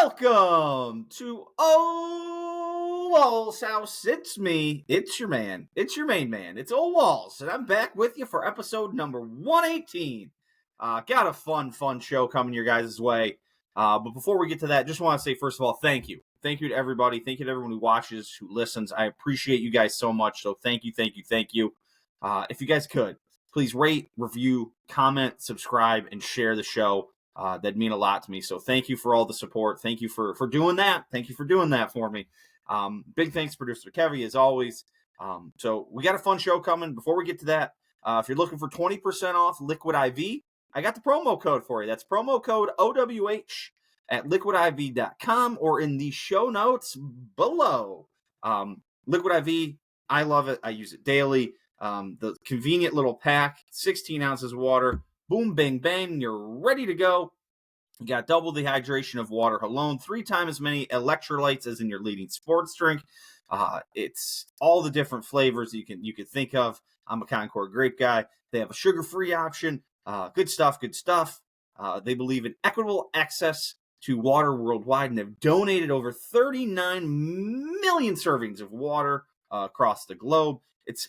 Welcome to Ole Walls House. It's me. It's your man. It's your main man. It's Ole Walls, and I'm back with you for episode number 118. Got a fun show coming your guys' way. But before we get to that, just want to say, first of all, thank you. Thank you to everybody. Thank you to everyone who watches, who listens. I appreciate you guys so much. So thank you. If you guys could, please rate, review, comment, subscribe, and share the show. That'd mean a lot to me. So thank you for all the support. Thank you for doing that. Thank you for doing that for me. Big thanks to producer Kevy as always. So we got a fun show coming. Before we get to that, if you're looking for 20% off Liquid IV, I got the promo code for you. That's promo code OWH at liquidiv.com or in the show notes below. Liquid IV, I love it. I use it daily. The convenient little pack, 16 ounces of water. Boom, bang, bang, you're ready to go. You got double the hydration of water alone, 3 times as many electrolytes as in your leading sports drink. It's all the different flavors you can think of. I'm a Concord grape guy. They have a sugar-free option. Good stuff. They believe in equitable access to water worldwide, and have donated over 39 million servings of water across the globe. It's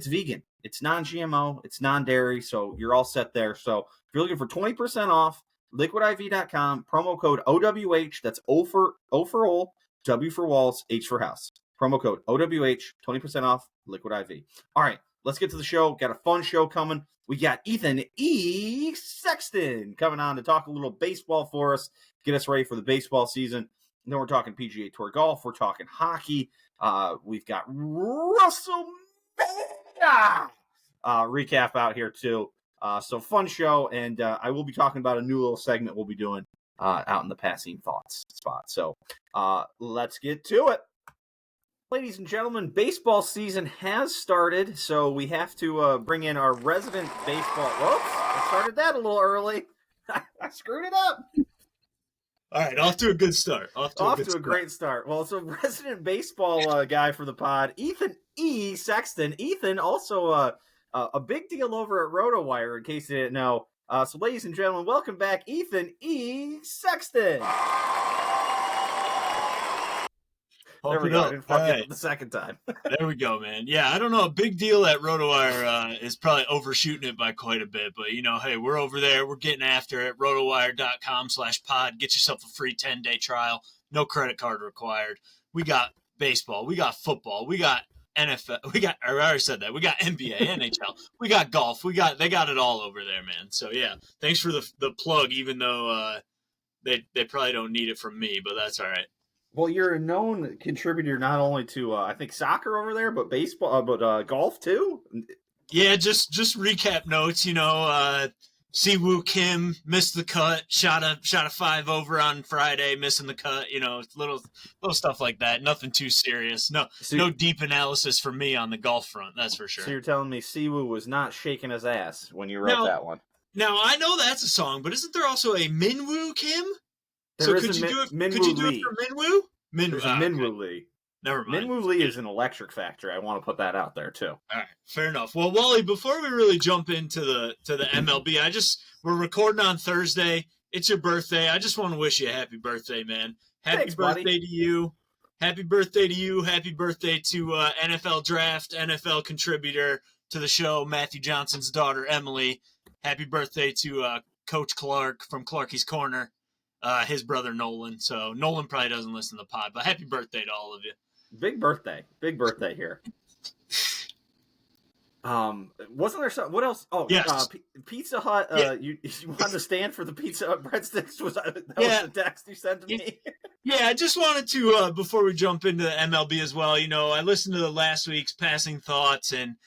vegan. It's non-GMO. It's non-dairy. So you're all set there. So if you're looking for 20% off, liquidiv.com, promo code OWH. That's O for Ole, W for Walls, H for House. Promo code OWH, 20% off, Liquid IV. All right, let's get to the show. Got a fun show coming. We got Ethan E Sexton coming on to talk a little baseball for us, get us ready for the baseball season. And then we're talking PGA Tour golf. We're talking hockey. We've got WrestleMania recap out here too. So fun show, and I will be talking about a new little segment we'll be doing out in the Passing Thoughts spot. So let's get to it. Ladies and gentlemen, baseball season has started, so we have to bring in our resident baseball. Whoops, I started that a little early. I screwed it up. All right, off to a good start. Off to a great start. Well, so resident baseball guy for the pod, Ethan E Sexton. Ethan, also a big deal over at RotoWire, in case you didn't know. So, ladies and gentlemen, welcome back, Ethan E Sexton. There we go. I didn't fuck it the second time. There we go, man. Yeah, I don't know. A big deal at RotoWire is probably overshooting it by quite a bit. But, hey, we're over there. We're getting after it. RotoWire.com/pod. Get yourself a free 10-day trial. No credit card required. We got baseball. We got football. We got NFL. I already said that. We got NBA, NHL. We got golf. They got it all over there, man. So, yeah, thanks for the plug, even though they probably don't need it from me. But that's all right. Well, you're a known contributor not only to I think soccer over there, but baseball, but golf too. Yeah, just recap notes. Siwoo Kim missed the cut, shot a 5 over on Friday, missing the cut. Little stuff like that. Nothing too serious. No deep analysis for me on the golf front. That's for sure. So you're telling me Siwoo was not shaking his ass when you wrote that one? Now I know that's a song, but isn't there also a Minwoo Kim? So could you do it for Minwoo? There's a Minwoo Lee. Never mind. Minwoo Lee is an electric factory. I want to put that out there too. All right, fair enough. Well, Wally, before we really jump into the MLB, we're recording on Thursday. It's your birthday. I just want to wish you a happy birthday, man. Happy birthday to you. Happy birthday to you. Happy birthday to NFL Draft, NFL contributor to the show, Matthew Johnson's daughter, Emily. Happy birthday to Coach Clark from Clarky's Corner. His brother Nolan. So Nolan probably doesn't listen to the pod, but happy birthday to all of you. Big birthday here. Wasn't there something? What else? Oh, yes. Pizza Hut. Yeah. You wanted to stand for the Pizza Hut breadsticks? Was that was the text you sent to me? Yeah, I just wanted to before we jump into the MLB as well. I listened to the last week's Passing Thoughts, and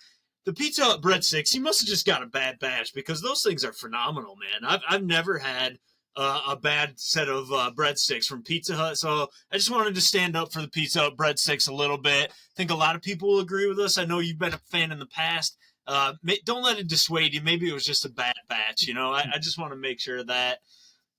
the Pizza Hut breadsticks. You must have just got a bad batch, because those things are phenomenal, man. I've never had a bad set of breadsticks from Pizza Hut. So I just wanted to stand up for the Pizza Hut breadsticks a little bit. I think a lot of people will agree with us. I know you've been a fan in the past. Don't let it dissuade you. Maybe it was just a bad batch. I just want to make sure that.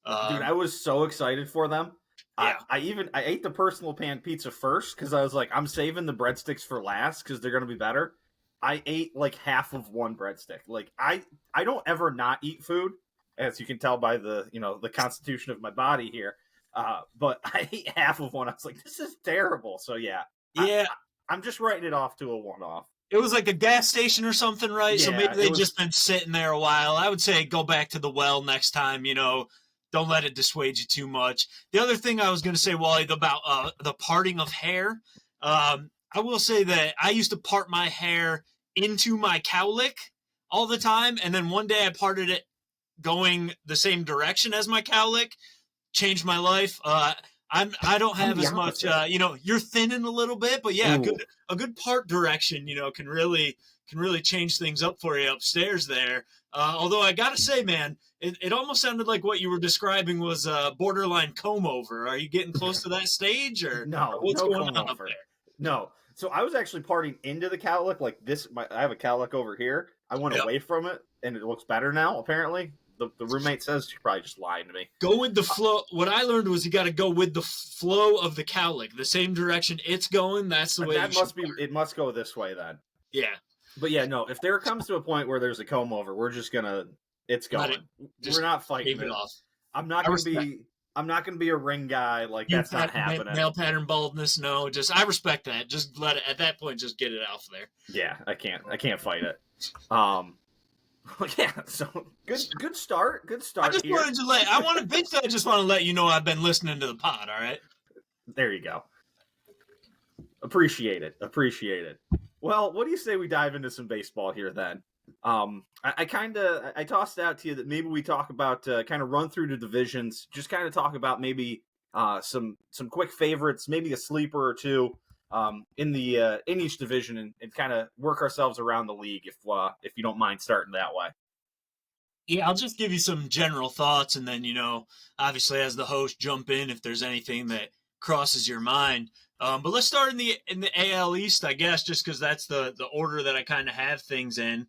Dude, I was so excited for them. Yeah. I ate the personal pan pizza first because I was like, I'm saving the breadsticks for last because they're going to be better. I ate like half of one breadstick. Like I don't ever not eat food, as you can tell by the constitution of my body here. But I ate half of one. I was like, this is terrible. So yeah, Yeah. I'm just writing it off to a one-off. It was like a gas station or something, right? So Yeah, maybe it they've was- just been sitting there a while. I would say go back to the well next time, don't let it dissuade you too much. The other thing I was going to say, Wally, about the parting of hair, I will say that I used to part my hair into my cowlick all the time, and then one day I parted it going the same direction as my cowlick. Changed my life. I don't have as much, you're thinning a little bit, but yeah, a good part direction, can really change things up for you upstairs there. Although I gotta say, man, it almost sounded like what you were describing was borderline comb over. Are you getting close to that stage, or no, what's no going comb on up over. there? No. So I was actually parting into the cowlick like this. I have a cowlick over here. I went away from it, and it looks better now, apparently. The roommate says she's probably just lying to me. Go with the flow. What I learned was you got to go with the flow of the cowlick, the same direction it's going. That's the way. That must be. It must go this way then. Yeah. But yeah, no. If there comes to a point where there's a comb over, we're just gonna. It's going. We're not fighting it. Off. I'm not gonna be. I'm not gonna be a ring guy. Like that's not happening. Male pattern baldness. No, just I respect that. Just let it at that point. Just get it off there. Yeah, I can't fight it. Yeah, so good start. Good start. I just wanted to I just want to let you know I've been listening to the pod, all right? There you go. Appreciate it. Well, what do you say we dive into some baseball here then? I tossed out to you that maybe we talk about kind of run through the divisions, just kind of talk about maybe some quick favorites, maybe a sleeper or two. In each division and kind of work ourselves around the league if you don't mind starting that way. Yeah, I'll just give you some general thoughts, and then obviously as the host, jump in if there's anything that crosses your mind. But let's start in the AL East, I guess, just because that's the order that I kind of have things in.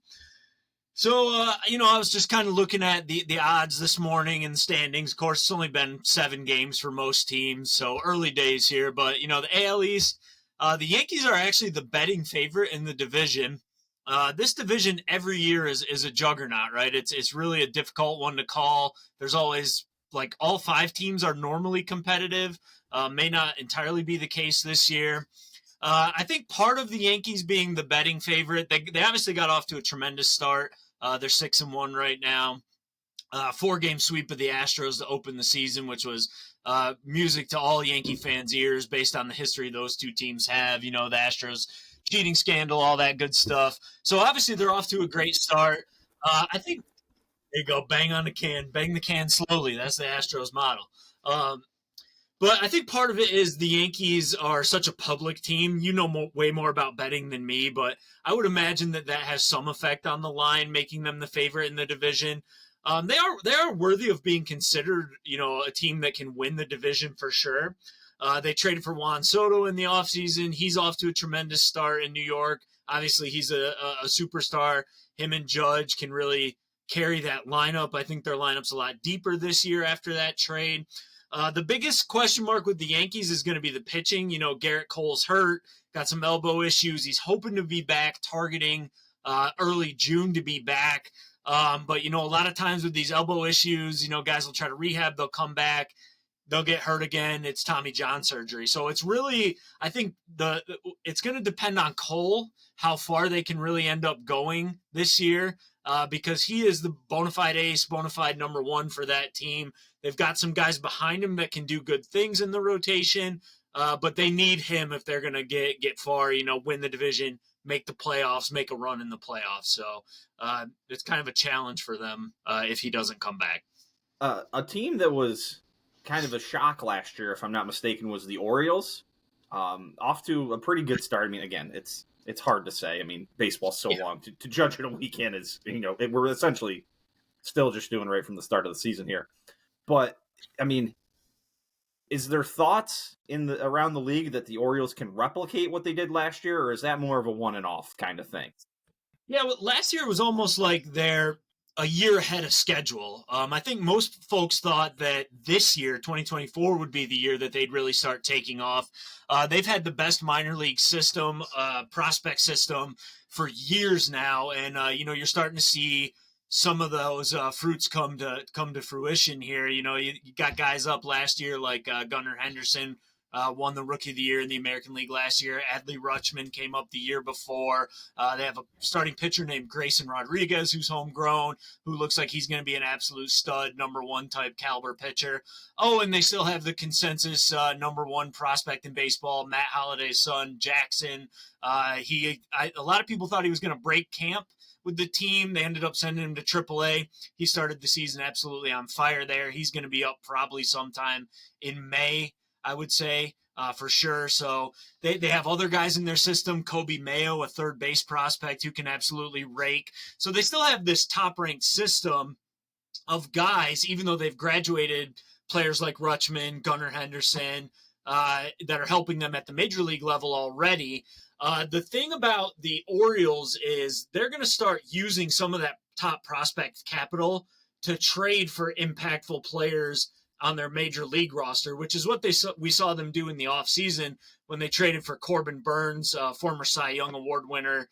So, I was just kind of looking at the odds this morning and standings. Of course, it's only been 7 games for most teams, so early days here. But, the AL East, the Yankees are actually the betting favorite in the division. This division every year is a juggernaut, right? It's really a difficult one to call. There's always, like, all 5 teams are normally competitive. May not entirely be the case this year. I think part of the Yankees being the betting favorite, they obviously got off to a tremendous start. They're 6-1 right now. 4-game sweep of the Astros to open the season, which was music to all Yankee fans' ears based on the history those two teams have. The Astros cheating scandal, all that good stuff. So obviously they're off to a great start. I think there you go, bang on the can, bang the can slowly. That's the Astros model. But I think part of it is the Yankees are such a public team. You know way more about betting than me, but I would imagine that has some effect on the line, making them the favorite in the division. They are worthy of being considered, a team that can win the division for sure. They traded for Juan Soto in the offseason. He's off to a tremendous start in New York. Obviously, he's a superstar. Him and Judge can really carry that lineup. I think their lineup's a lot deeper this year after that trade. The biggest question mark with the Yankees is going to be the pitching. Garrett Cole's hurt, got some elbow issues. He's hoping to be back, targeting early June to be back. But, a lot of times with these elbow issues, guys will try to rehab, they'll come back, they'll get hurt again. It's Tommy John surgery. So it's really, I think it's going to depend on Cole, how far they can really end up going this year, because he is the bona fide ace, bona fide number 1 for that team. They've got some guys behind him that can do good things in the rotation, but they need him if they're going to get far, win the division, make the playoffs, make a run in the playoffs. So it's kind of a challenge for them if he doesn't come back. A team that was kind of a shock last year, if I'm not mistaken, was the Orioles. Off to a pretty good start. I mean, again, it's hard to say. I mean, baseball's so long. To judge it a weekend is, we're essentially still just doing right from the start of the season here. But, I mean, is there thoughts around the league that the Orioles can replicate what they did last year, or is that more of a one and off kind of thing? Yeah, well, last year was almost like they're a year ahead of schedule. I think most folks thought that this year, 2024, would be the year that they'd really start taking off. They've had the best minor league system, prospect system for years now, and you're starting to see some of those fruits come to fruition here. You know, you got guys up last year like Gunnar Henderson. Won the Rookie of the Year in the American League last year. Adley Rutschman came up the year before. They have a starting pitcher named Grayson Rodriguez, who's homegrown, who looks like he's going to be an absolute stud, number one type caliber pitcher. Oh, and they still have the consensus number one prospect in baseball, Matt Holliday's son, Jackson. A lot of people thought he was going to break camp with the team. They ended up sending him to AAA. He started the season absolutely on fire there. He's going to be up probably sometime in May, I would say, for sure. So they have other guys in their system. Kobe Mayo, a third base prospect who can absolutely rake. So they still have this top-ranked system of guys, even though they've graduated players like Rutschman, Gunnar Henderson, that are helping them at the major league level already. The thing about the Orioles is they're going to start using some of that top prospect capital to trade for impactful players on their major league roster, which is what we saw them do in the offseason when they traded for Corbin Burns, former Cy Young Award winner.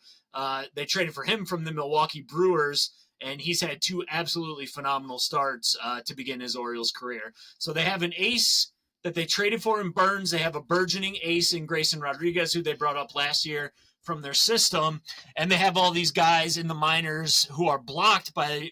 They traded for him from the Milwaukee Brewers, and he's had two absolutely phenomenal starts to begin his Orioles career. So they have an ace that they traded for in Burns. They have a burgeoning ace in Grayson Rodriguez, who they brought up last year from their system. And they have all these guys in the minors who are blocked by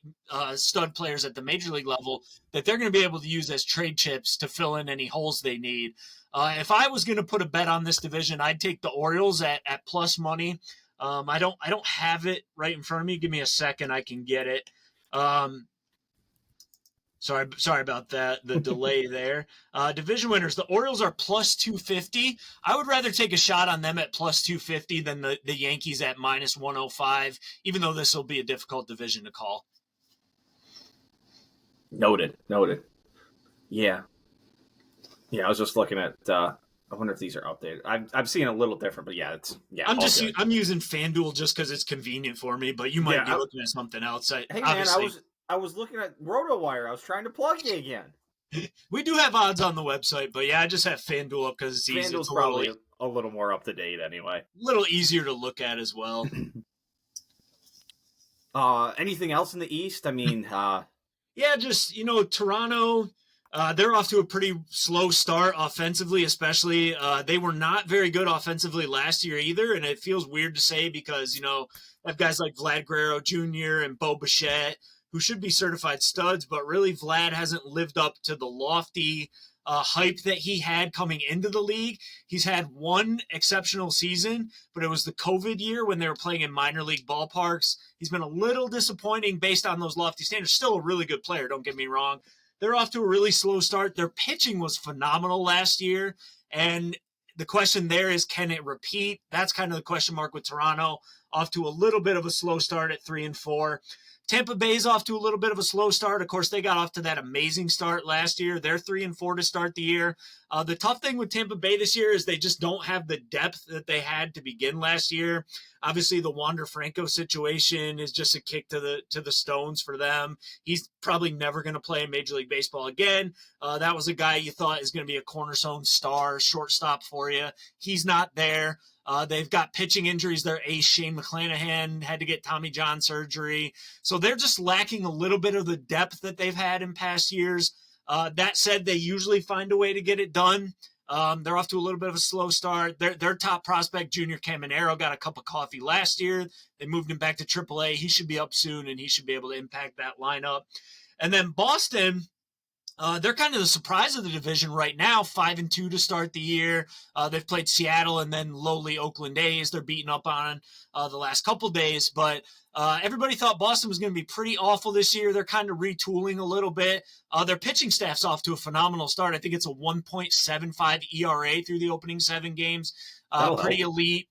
stud players at the major league level that they're going to be able to use as trade chips to fill in any holes they need. If I was going to put a bet on this division, I'd take the Orioles at plus money. I don't have it right in front of me. Give me a second. I can get it. Sorry about that, the delay there. Division winners, the Orioles are plus 250. I would rather take a shot on them at plus 250 than the Yankees at minus 105, even though this will be a difficult division to call. Noted. Yeah, I was just looking at I wonder if these are updated. I'm seeing a little different, but I'm using FanDuel just because it's convenient for me, but you might be looking at something else. I was looking at RotoWire. I was trying to plug you again. We do have odds on the website, but I just have FanDuel up because it's easy. FanDuel's probably a little more up to date anyway. A little easier to look at as well. Anything else in the East? I mean, just Toronto. They're off to a pretty slow start offensively, especially. They were not very good offensively last year either, and it feels weird to say because have guys like Vlad Guerrero Jr. and Bo Bichette, who should be certified studs, but really Vlad hasn't lived up to the lofty hype that he had coming into the league. He's had one exceptional season, but it was the COVID year when they were playing in minor league ballparks. He's been a little disappointing based on those lofty standards. Still a really good player, don't get me wrong. They're off to a really slow start. Their pitching was phenomenal last year, and the question there is, can it repeat? That's kind of the question mark with Toronto. Off to a little bit of a slow start at 3-4. Tampa Bay's off to a little bit of a slow start. Of course, they got off to that amazing start last year. They're 3-4 to start the year. The tough thing with Tampa Bay this year is they just don't have the depth that they had to begin last year. Obviously, the Wander Franco situation is just a kick to the stones for them. He's probably never going to play in Major League Baseball again. That was a guy you thought is going to be a cornerstone star, shortstop for you. He's not there. They've got pitching injuries. Their ace, Shane McClanahan, had to get Tommy John surgery. So they're just lacking a little bit of the depth that they've had in past years. That said, they usually find a way to get it done. They're off to a little bit of a slow start. Their top prospect, Junior Caminero, got a cup of coffee last year. They moved him back to AAA. He should be up soon, and he should be able to impact that lineup. And then Boston, they're kind of the surprise of the division right now, 5-2 to start the year. They've played Seattle and then lowly Oakland A's. They're beating up on the last couple days, but everybody thought Boston was going to be pretty awful this year. They're kind of retooling a little bit. Their pitching staff's off to a phenomenal start. I think it's a 1.75 ERA through the opening 7 games. Pretty elite.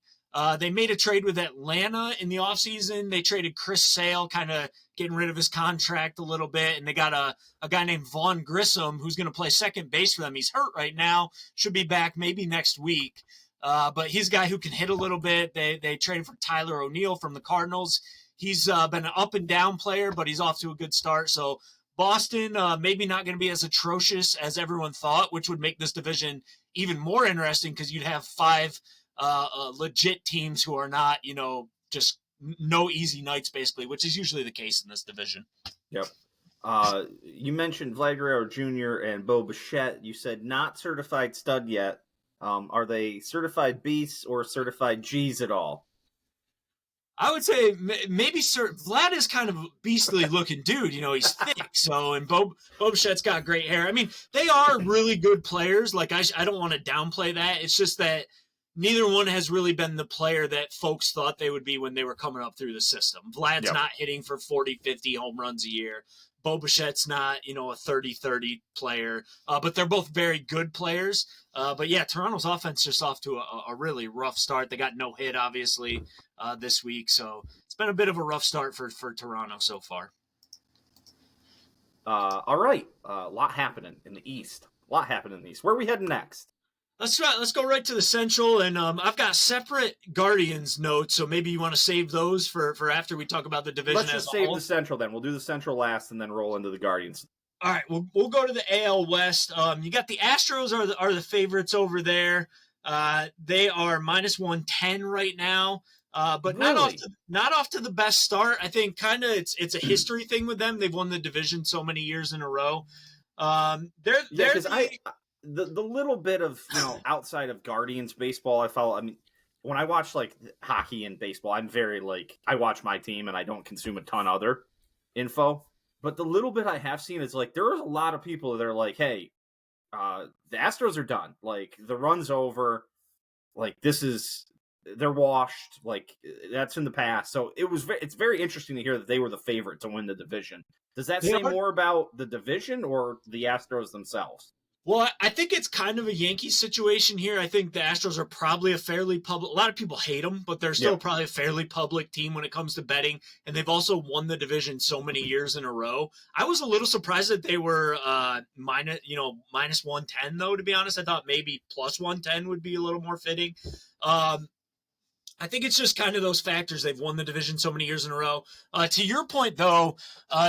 They made a trade with Atlanta in the offseason. They traded Chris Sale, kind of getting rid of his contract a little bit, and they got a guy named Vaughn Grissom who's going to play second base for them. He's hurt right now, should be back maybe next week, but he's a guy who can hit a little bit. They traded for Tyler O'Neill from the Cardinals. He's been an up-and-down player, but he's off to a good start. So Boston maybe not going to be as atrocious as everyone thought, which would make this division even more interesting because you'd have 5 legit teams who are not, just no easy nights, basically, which is usually the case in this division. Yep. You mentioned Vlad Guerrero Jr. and Bo Bichette. You said not certified stud yet. Are they certified beasts or certified G's at all? I would say maybe Vlad is kind of a beastly looking dude. He's thick. So, and Bo Bichette's got great hair. I mean, they are really good players. Like, I don't want to downplay that. It's just that neither one has really been the player that folks thought they would be when they were coming up through the system. Vlad's not hitting for 40, 50 home runs a year. Bo Bichette's not, a 30-30 player, but they're both very good players. But yeah, Toronto's offense just off to a really rough start. They got no hit, obviously, this week. So it's been a bit of a rough start for Toronto so far. All right. A lot happening in the East. Where are we heading next? Let's go right to the Central, and I've got separate Guardians notes, so maybe you want to save those for after we talk about the division. Let's just save the Central then. We'll do the Central last, and then roll into the Guardians. All right, we'll go to the AL West. You got the Astros are the favorites over there. They are minus 110 right now, but really? not off to the best start. I think kind of it's a history thing with them. They've won the division so many years in a row. The little bit of, outside of Guardians baseball I follow, I mean, when I watch, like, hockey and baseball, I'm very, like, I watch my team and I don't consume a ton other info. But the little bit I have seen is, like, there are a lot of people that are like, hey, the Astros are done. Like, the run's over. Like, they're washed. Like, that's in the past. So it's very interesting to hear that they were the favorite to win the division. Does that say more about the division or the Astros themselves? Well, I think it's kind of a Yankees situation here. I think the Astros are probably a fairly public – a lot of people hate them, but they're still probably a fairly public team when it comes to betting, and they've also won the division so many years in a row. I was a little surprised that they were minus 110, though, to be honest. I thought maybe plus 110 would be a little more fitting. I think it's just kind of those factors. They've won the division so many years in a row. To your point, though,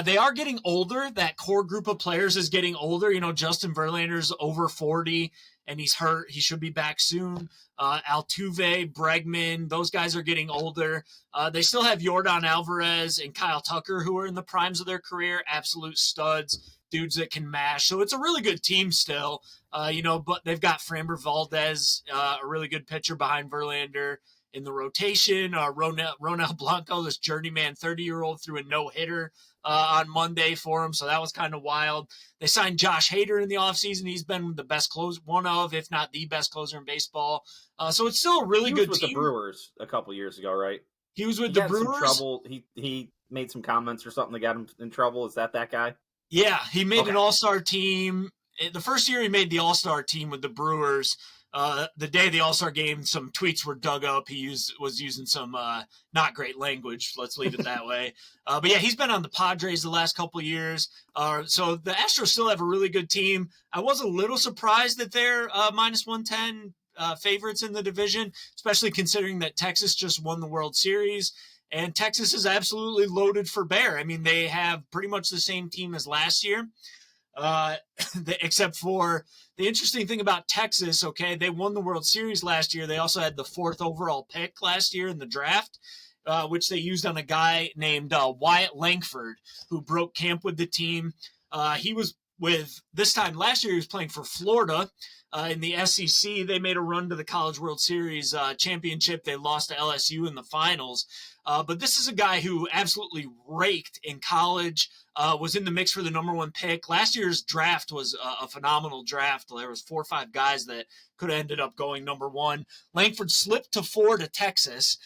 they are getting older. That core group of players is getting older. Justin Verlander's over 40, and he's hurt. He should be back soon. Altuve, Bregman, those guys are getting older. They still have Yordan Alvarez and Kyle Tucker, who are in the primes of their career, absolute studs, dudes that can mash. So it's a really good team still, but they've got Framber Valdez, a really good pitcher behind Verlander. In the rotation, Ronel Blanco, this journeyman 30-year-old, threw a no-hitter on Monday for him, so that was kind of wild. They signed Josh Hader in the offseason. He's been the best closer, one of, if not the best closer in baseball. So it's still a really good team. He was with the Brewers a couple years ago, right? He was with the Brewers? Some trouble. He made some comments or something that got him in trouble. Is that guy? Yeah, he made an all-star team. The first year he made the all-star team with the Brewers. The day of the All-Star game, some tweets were dug up. He was using some not great language. Let's leave it that way. But yeah, he's been on the Padres the last couple of years. So the Astros still have a really good team. I was a little surprised that they're minus 110 favorites in the division, especially considering that Texas just won the World Series. And Texas is absolutely loaded for bear. I mean, they have pretty much the same team as last year. Except for the interesting thing about Texas, okay, they won the World Series last year. They also had the 4th overall pick last year in the draft, which they used on a guy named Wyatt Langford, who broke camp with the team. He was this time last year, he was playing for Florida in the SEC. They made a run to the College World Series championship. They lost to LSU in the finals. But this is a guy who absolutely raked in college, was in the mix for the number 1 pick. Last year's draft was a phenomenal draft. There was 4 or 5 guys that could have ended up going number 1. Langford slipped to 4 to Texas.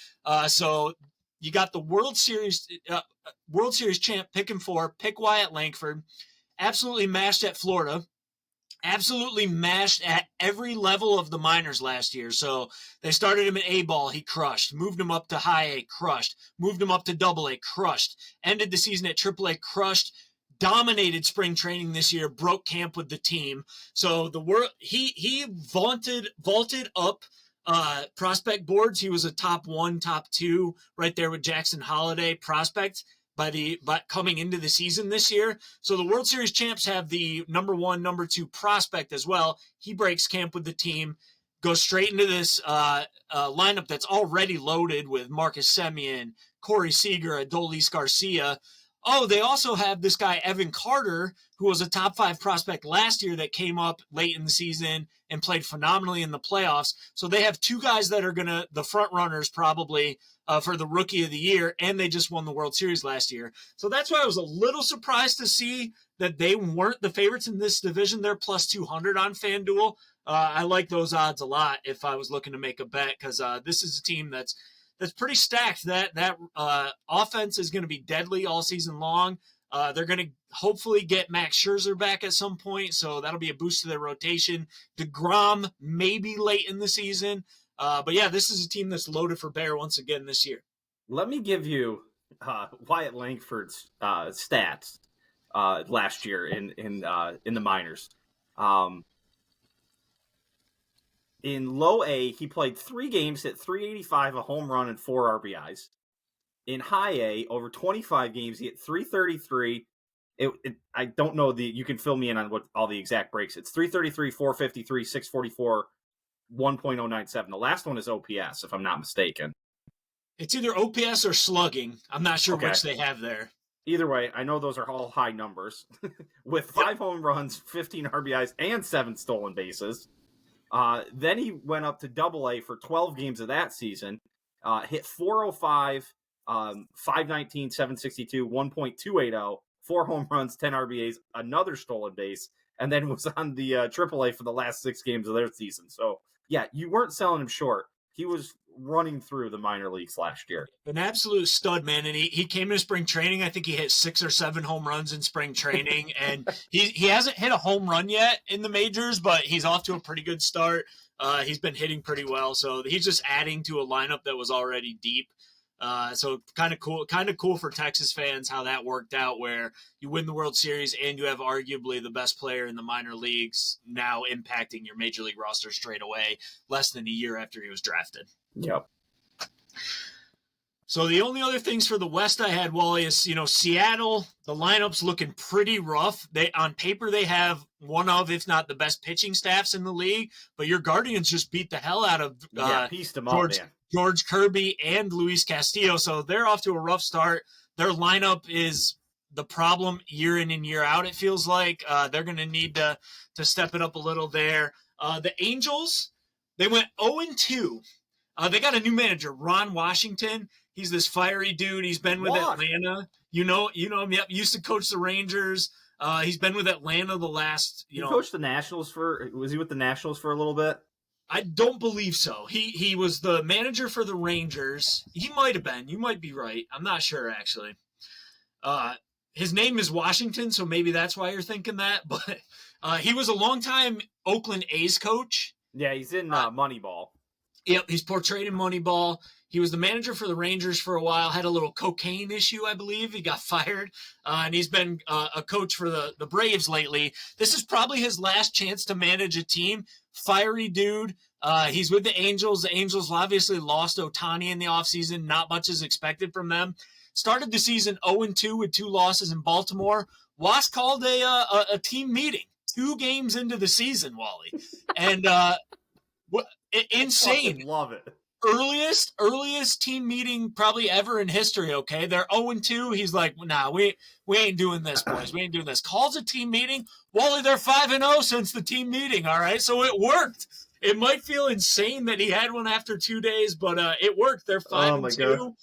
So you got the World Series champ picking 4, pick Wyatt Langford, absolutely mashed at Florida. Absolutely mashed at every level of the minors last year. So they started him at A-ball, he crushed. Moved him up to high A, crushed. Moved him up to double A, crushed. Ended the season at triple A, crushed. Dominated spring training this year, broke camp with the team. So he vaulted up prospect boards. He was a top 1, top 2, right there with Jackson Holiday prospect by coming into the season this year. So the World Series champs have the number 1, number 2 prospect as well. He breaks camp with the team, go straight into this lineup that's already loaded with Marcus Semien, Corey Seager, Adolis Garcia. Oh, they also have this guy, Evan Carter, who was a top 5 prospect last year that came up late in the season and played phenomenally in the playoffs. So they have 2 guys that are the front runners probably for the rookie of the year, and they just won the World Series last year. So that's why I was a little surprised to see that they weren't the favorites in this division. They're plus 200 on FanDuel. I like those odds a lot if I was looking to make a bet, because this is a team that's pretty stacked. That offense is going to be deadly all season long. They're going to hopefully get Max Scherzer back at some point, so that'll be a boost to their rotation. DeGrom maybe late in the season. But yeah, this is a team that's loaded for bear once again this year. Let me give you Wyatt Langford's stats last year in the minors. In low A, he played 3 games, hit .385, a home run, and 4 RBIs. In high A, over 25 games, he hit .333. I don't know you can fill me in on what all the exact breaks. It's .333, .453, .644, 1.097. The last one is OPS, if I'm not mistaken. It's either OPS or slugging. I'm not sure which they have there. Either way, I know those are all high numbers. With 5 home runs, 15 RBIs, and 7 stolen bases. Then he went up to Double-A for 12 games of that season, hit .405, .519, .762, 1.280, 4 home runs, 10 RBIs, another stolen base, and then was on the Triple-A for the last 6 games of their season. So, yeah, you weren't selling him short. He was running through the minor leagues last year. An absolute stud, man. And he came into spring training. I think he hit 6 or 7 home runs in spring training. And he hasn't hit a home run yet in the majors, but he's off to a pretty good start. He's been hitting pretty well. So he's just adding to a lineup that was already deep. So kind of cool for Texas fans how that worked out, where you win the World Series and you have arguably the best player in the minor leagues now impacting your major league roster straight away, less than a year after he was drafted. Yep. So the only other things for the West I had, Wally, is, Seattle, the lineup's looking pretty rough. On paper, they have one of, if not the best pitching staffs in the league, but your Guardians just beat the hell out of pieced them up, man. George Kirby and Luis Castillo. So they're off to a rough start. Their lineup is the problem year in and year out, it feels like. They're going to need to step it up a little there. The Angels, they went 0-2. They got a new manager, Ron Washington. He's this fiery dude. He's been with Atlanta. You know him. Yep. Used to coach the Rangers. He's been with Atlanta the last, He coached the Nationals was he with the Nationals for a little bit? I don't believe so. He was the manager for the Rangers. He might have been. You might be right. I'm not sure, actually. His name is Washington, so maybe that's why you're thinking that. But he was a longtime Oakland A's coach. Yeah, he's in Moneyball. Yep, he's portrayed in Moneyball. He was the manager for the Rangers for a while, had a little cocaine issue, I believe. He got fired, and he's been a coach for the Braves lately. This is probably his last chance to manage a team. Fiery dude. He's with the Angels. The Angels obviously lost Ohtani in the offseason. Not much is expected from them. Started the season 0-2 with 2 losses in Baltimore. Wash called a team meeting 2 games into the season, Wally. And insane. I love it. Earliest team meeting probably ever in history, okay? They're 0-2. He's like, nah, we ain't doing this, boys. We ain't doing this. Calls a team meeting. Wally, they're 5-0 since the team meeting, all right? So it worked. It might feel insane that he had one after 2 days, but it worked. They're 5-2.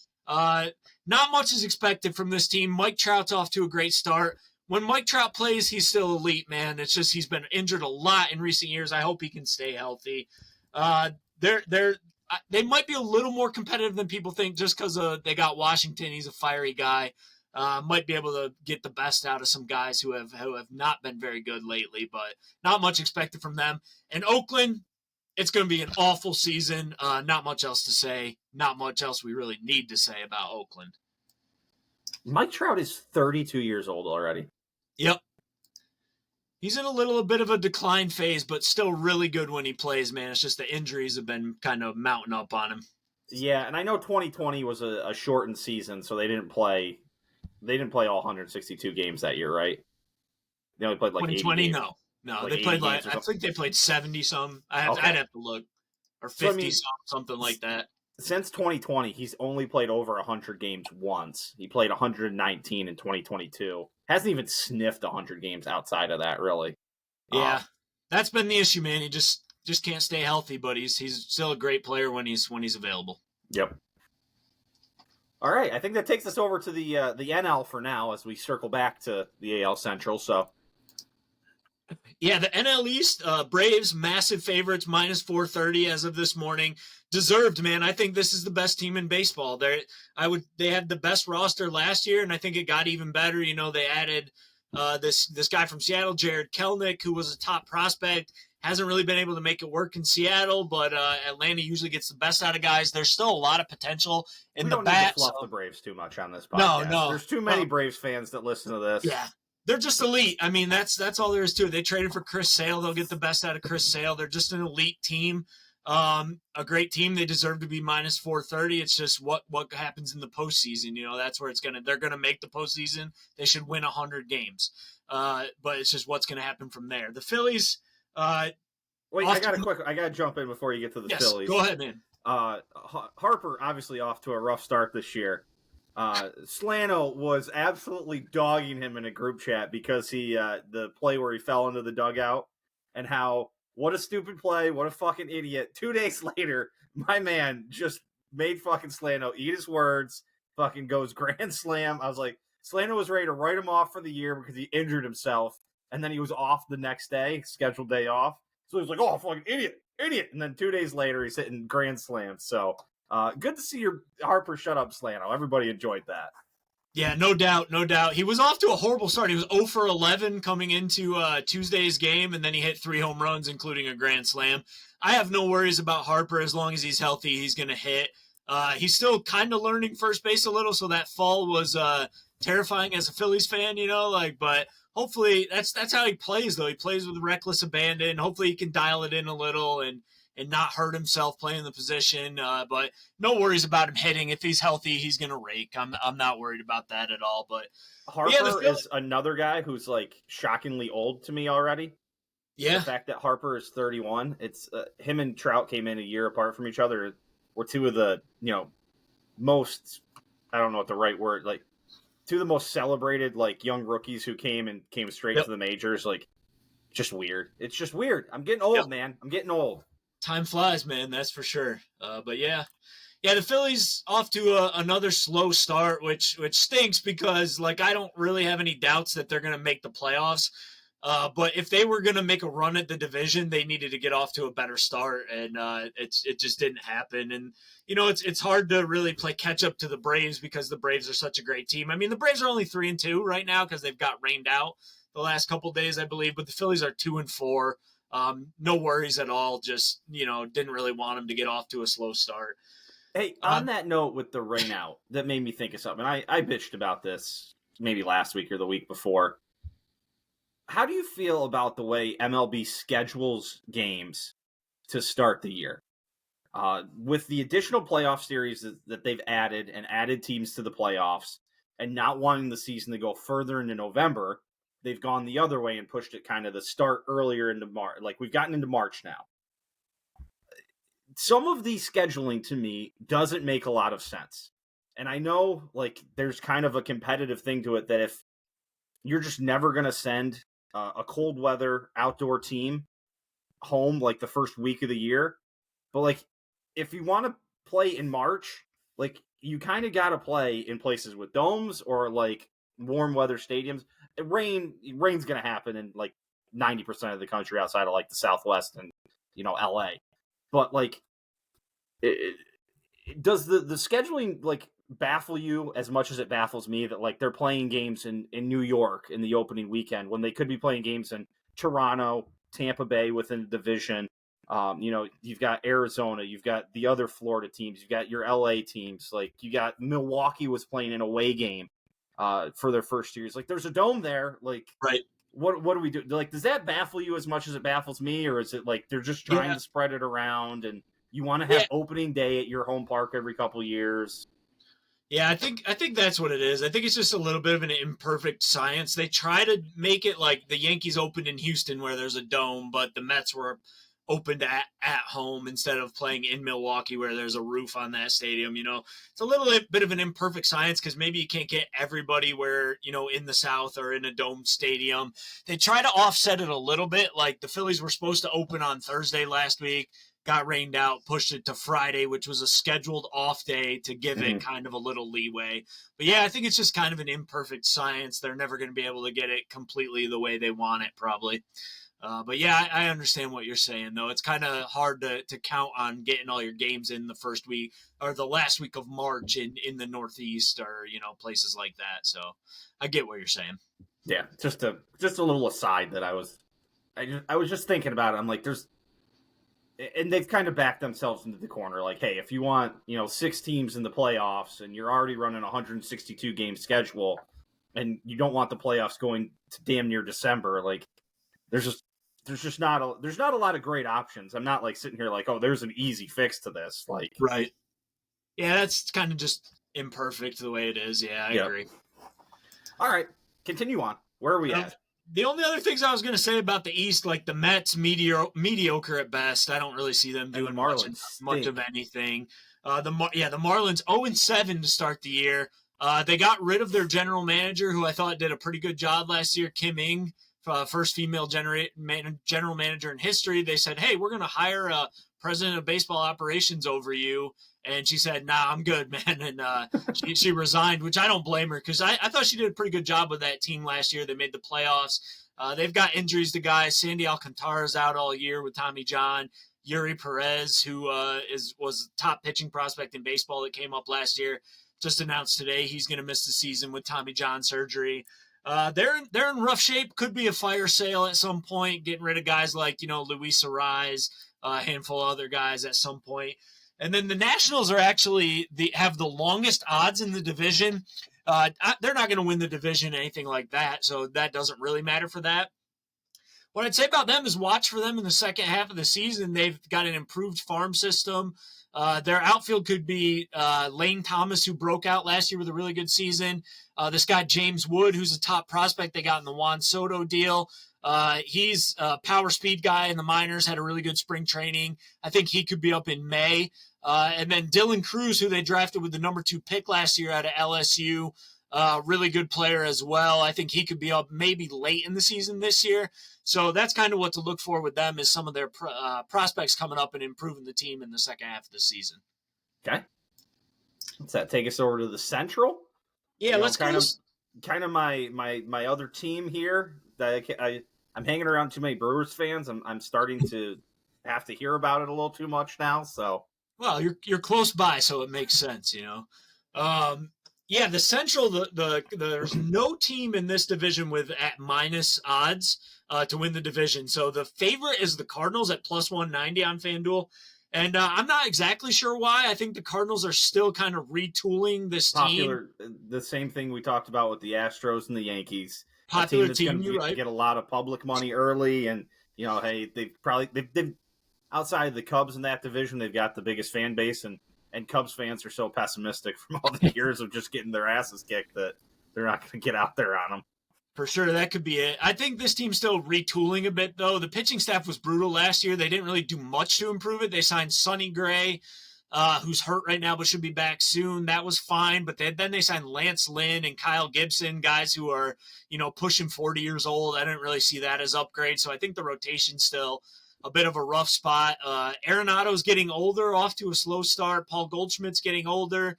Not much is expected from this team. Mike Trout's off to a great start. When Mike Trout plays, he's still elite, man. It's just he's been injured a lot in recent years. I hope he can stay healthy. They might be a little more competitive than people think just because they got Washington. He's a fiery guy. Might be able to get the best out of some guys who have not been very good lately, but not much expected from them. And Oakland, it's going to be an awful season. Not much else to say. Not much else we really need to say about Oakland. Mike Trout is 32 years old already. Yep. He's in a little bit of a decline phase, but still really good when he plays, man. It's just the injuries have been kind of mounting up on him. Yeah, and I know 2020 was a shortened season, so they didn't play all 162 games that year, right? They only played like 2020, 80 no. Like they played 80 I think they played 70 some. I'd have to look. or So, 50 something like that. Since 2020, he's only played over 100 games once. He played 119 in 2022. Hasn't even sniffed 100 games outside of that, really. Yeah, that's been the issue, man. He just can't stay healthy, but he's still a great player when he's available. Yep. All right, I think that takes us over to the NL for now as we circle back to the AL Central. So, yeah, the NL East, Braves, massive favorites, minus 430 as of this morning. Deserved, man. I think this is the best team in baseball. They had the best roster last year, and I think it got even better. You know, they added this guy from Seattle, Jared Kelenic, who was a top prospect. Hasn't really been able to make it work in Seattle, but Atlanta usually gets the best out of guys. There's still a lot of potential in the bat. We don't need to fluff the Braves too much on this podcast. No. There's too many Braves fans that listen to this. Yeah. They're just elite. I mean, that's all there is to it. They traded for Chris Sale. They'll get the best out of Chris Sale. They're just an elite team, a great team. They deserve to be minus 430. It's just what happens in the postseason. You know, that's where they're gonna make the postseason. They should win 100 games. But it's just what's gonna happen from there. The Phillies. Wait, I gotta jump in before you get to the Phillies. Go ahead, man. Harper obviously off to a rough start this year. Slano was absolutely dogging him in a group chat because the play where he fell into the dugout and how, what a stupid play, what a fucking idiot. 2 days later, my man just made fucking Slano eat his words, fucking goes grand slam. I was like, Slano was ready to write him off for the year because he injured himself, and then he was off the next day, scheduled day off. So he was like, oh, fucking idiot. And then 2 days later, he's hitting grand slams. So good to see your Harper shut up, Slano. Everybody enjoyed that. Yeah, no doubt. He was off to a horrible start. He was 0 for 11 coming into Tuesday's game, and then he hit 3 home runs, including a grand slam. I have no worries about Harper. As long as he's healthy, he's going to hit. He's still kind of learning first base a little, so that fall was terrifying as a Phillies fan, you know, but hopefully that's how he plays, though. He plays with reckless abandon. Hopefully he can dial it in a little and not hurt himself playing the position. But no worries about him hitting. If he's healthy, he's going to rake. I'm not worried about that at all. But Harper is another guy who's shockingly old to me already. Yeah. The fact that Harper is 31, it's him and Trout came in a year apart from each other. Were two of the, most, I don't know what the right word, two of the most celebrated, young rookies who came straight to the majors. Just weird. It's just weird. I'm getting old, man. I'm getting old. Time flies, man. That's for sure. But yeah, the Phillies off to another slow start, which stinks because I don't really have any doubts that they're going to make the playoffs. But if they were going to make a run at the division, they needed to get off to a better start, and it just didn't happen. And it's hard to really play catch up to the Braves because the Braves are such a great team. I mean, the Braves are only 3-2 right now because they've got rained out the last couple of days, I believe. But the Phillies are 2-4. No worries at all. Just didn't really want them to get off to a slow start. Hey, on that note with the rain out, that made me think of something. I bitched about this maybe last week or the week before. How do you feel about the way MLB schedules games to start the year? With the additional playoff series that they've added and added teams to the playoffs and not wanting the season to go further into November, they've gone the other way and pushed it kind of the start earlier into March. We've gotten into March now. Some of the scheduling to me doesn't make a lot of sense. And I know there's kind of a competitive thing to it that if you're just never going to send a cold weather outdoor team home the first week of the year. But if you want to play in March, you kind of got to play in places with domes or warm weather stadiums. Rain's going to happen in 90% of the country outside of the Southwest and, LA. But does the scheduling baffle you as much as it baffles me that they're playing games in New York in the opening weekend when they could be playing games in Toronto, Tampa Bay within the division? You've got Arizona, you've got the other Florida teams, you've got your LA teams, you got Milwaukee was playing an away game for their first series. There's a dome there. Right. What do we do? Does that baffle you as much as it baffles me, or is it they're just trying to spread it around and you want to have opening day at your home park every couple years? Yeah, I think that's what it is. I think it's just a little bit of an imperfect science. They try to make it like the Yankees opened in Houston where there's a dome, but the Mets were opened at home instead of playing in Milwaukee where there's a roof on that stadium. It's a little bit of an imperfect science because maybe you can't get everybody where, in the South or in a dome stadium. They try to offset it a little bit. Like the Phillies were supposed to open on Thursday last week, got rained out, pushed it to Friday, which was a scheduled off day to give it kind of a little leeway. But yeah, I think it's just kind of an imperfect science. They're never going to be able to get it completely the way they want it, probably. But yeah, I understand what you're saying, though. It's kind of hard to count on getting all your games in the first week or the last week of March in the Northeast or, places like that. So I get what you're saying. Yeah, just a little aside that I was just thinking about it. I'm like, and they've kind of backed themselves into the corner. Like, hey, if you want, 6 teams in the playoffs and you're already running a 162 game schedule and you don't want the playoffs going to damn near December, like there's not a lot of great options. I'm not like sitting here like, oh, there's an easy fix to this. Like, right. Yeah, that's kind of just imperfect the way it is. Yeah, I agree. All right, continue on. Where are we at? The only other things I was going to say about the East, like the Mets, mediocre at best. I don't really see them doing much of anything. The Marlins 0-7 to start the year. They got rid of their general manager, who I thought did a pretty good job last year, Kim Ng. First female general manager in history. They said, hey, we're going to hire a president of baseball operations over you. And she said, nah, I'm good, man. And she resigned, which I don't blame her because I thought she did a pretty good job with that team last year. They made the playoffs. They've got injuries to guys. Sandy Alcantara's out all year with Tommy John. Yuri Perez, who was top pitching prospect in baseball that came up last year, just announced today he's going to miss the season with Tommy John surgery. They're in rough shape. Could be a fire sale at some point, getting rid of guys like, Luis Arraez, a handful of other guys at some point. And then the Nationals are actually have the longest odds in the division. They're not going to win the division, anything like that, so that doesn't really matter for that. What I'd say about them is watch for them in the second half of the season. They've got an improved farm system. Their outfield could be Lane Thomas, who broke out last year with a really good season. This guy, James Wood, who's a top prospect they got in the Juan Soto deal. He's a power speed guy in the minors, had a really good spring training. I think he could be up in May. And then Dylan Cruz, who they drafted with the number 2 pick last year out of LSU, really good player as well. I think he could be up maybe late in the season this year. So that's kind of what to look for with them is some of their prospects coming up and improving the team in the second half of the season. Okay. Does that take us over to the Central? Yeah, let's kind of my other team here. I'm hanging around too many Brewers fans. I'm starting to have to hear about it a little too much now. So, well, you're close by, so it makes sense, Yeah, the Central, there's no team in this division with at minus odds to win the division. So the favorite is the Cardinals at plus 190 on FanDuel. And I'm not exactly sure why. I think the Cardinals are still kind of retooling this team. The same thing we talked about with the Astros and the Yankees. Popular team, you're right. Get a lot of public money early, and hey, they've outside of the Cubs in that division, they've got the biggest fan base, and Cubs fans are so pessimistic from all the years of just getting their asses kicked that they're not going to get out there on them. For sure, that could be it. I think this team's still retooling a bit, though. The pitching staff was brutal last year. They didn't really do much to improve it. They signed Sonny Gray, who's hurt right now but should be back soon. That was fine, but then they signed Lance Lynn and Kyle Gibson, guys who are, pushing 40 years old. I didn't really see that as upgrade, so I think the rotation's still a bit of a rough spot. Arenado's getting older, off to a slow start. Paul Goldschmidt's getting older.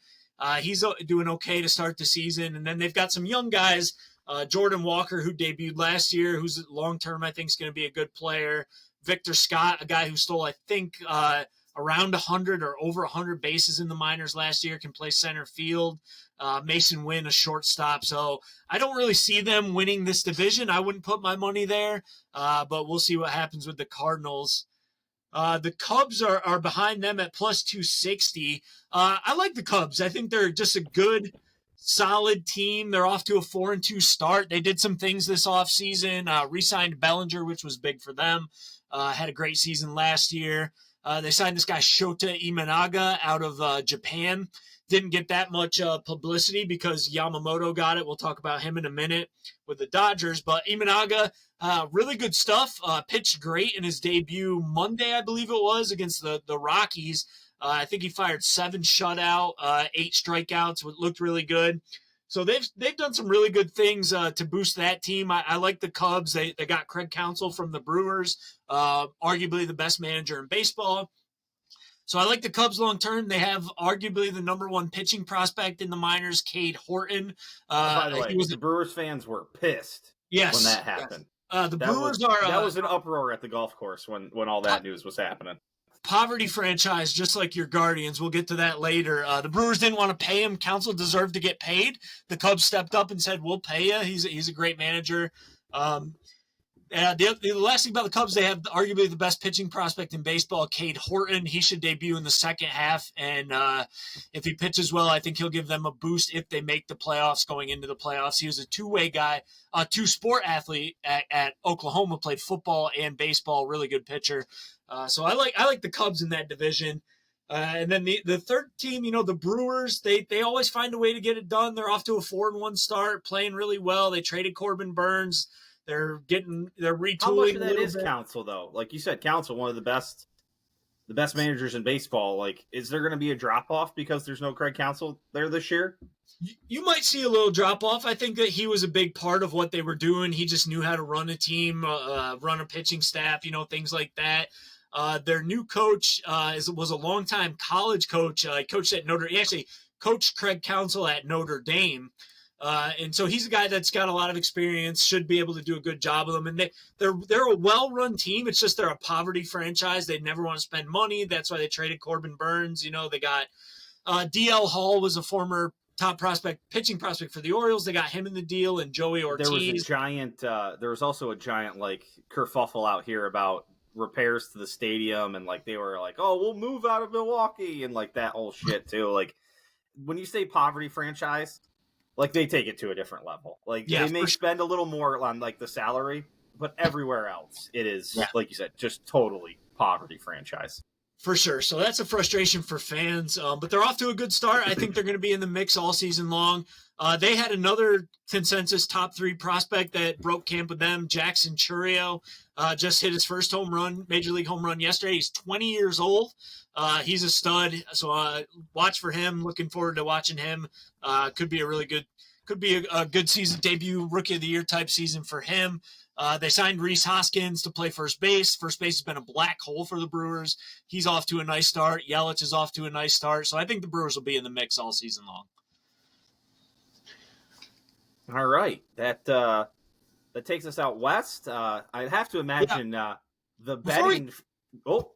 He's doing okay to start the season, and then they've got some young guys, Jordan Walker, who debuted last year, who's long-term I think is going to be a good player. Victor Scott, a guy who stole, I think, around 100 or over 100 bases in the minors last year, can play center field. Mason Wynn, a shortstop. So I don't really see them winning this division. I wouldn't put my money there, but we'll see what happens with the Cardinals. The Cubs are behind them at plus 260. I like the Cubs. I think they're just a good, solid team. They're off to a 4-2 start. They did some things this offseason, re-signed Bellinger, which was big for them. Had a great season last year. They signed this guy Shota Imanaga out of Japan. Didn't get that much publicity because Yamamoto got it. We'll talk about him in a minute with the Dodgers. But Imanaga Really good stuff. Pitched great in his debut Monday, I believe it was, against the Rockies. I think he fired 7 shutout, 8 strikeouts, looked really good. So they've done some really good things to boost that team. I like the Cubs. They got Craig Counsell from the Brewers, arguably the best manager in baseball. So I like the Cubs long term. They have arguably the number 1 pitching prospect in the minors, Cade Horton. By the way, the Brewers fans were pissed when that happened. Yes. That was an uproar at the golf course when all that news was happening. Poverty franchise, just like your Guardians. We'll get to that later. The Brewers didn't want to pay him. Counsell deserved to get paid. The Cubs stepped up and said, "We'll pay you." He's a great manager. The last thing about the Cubs, they have arguably the best pitching prospect in baseball, Cade Horton. He should debut in the second half, and if he pitches well, I think he'll give them a boost if they make the playoffs. Going into the playoffs, he was a two-way guy, a two-sport athlete at Oklahoma. Played football and baseball. Really good pitcher. So I like the Cubs in that division. And then the third team, the Brewers, they always find a way to get it done. They're off to a 4-1 start, playing really well. They traded Corbin Burns. They're retooling. How much of that is Counsell, though? Like you said, Counsell, one of the best managers in baseball. Like, is there going to be a drop off because there's no Craig Counsell there this year? You might see a little drop off. I think that he was a big part of what they were doing. He just knew how to run a team, run a pitching staff, things like that. Their new coach was a longtime college coach. He coached at Notre. He actually coached Craig Counsell at Notre Dame. And so he's a guy that's got a lot of experience, should be able to do a good job of them. And they're a well-run team. It's just they're a poverty franchise. They never want to spend money. That's why they traded Corbin Burns. They got D.L. Hall was a former top pitching prospect for the Orioles. They got him in the deal, and Joey Ortiz. There was also a giant kerfuffle out here about repairs to the stadium, and they were like, "Oh, we'll move out of Milwaukee," and that whole shit too. When you say poverty franchise, they take it to a different level. They may spend a little more on the salary, but everywhere else it is, like you said, just totally poverty franchise. For sure. So that's a frustration for fans, but they're off to a good start. I think they're going to be in the mix all season long. They had another consensus top 3 prospect that broke camp with them, Jackson Chourio, just hit his first major league home run yesterday. He's 20 years old. He's a stud. So watch for him. Looking forward to watching him. Could be a good season, debut rookie of the year type season for him. They signed Rhys Hoskins to play first base. First base has been a black hole for the Brewers. He's off to a nice start. Yelich is off to a nice start. So I think the Brewers will be in the mix all season long. All right. That takes us out west. I'd have to imagine the betting. Go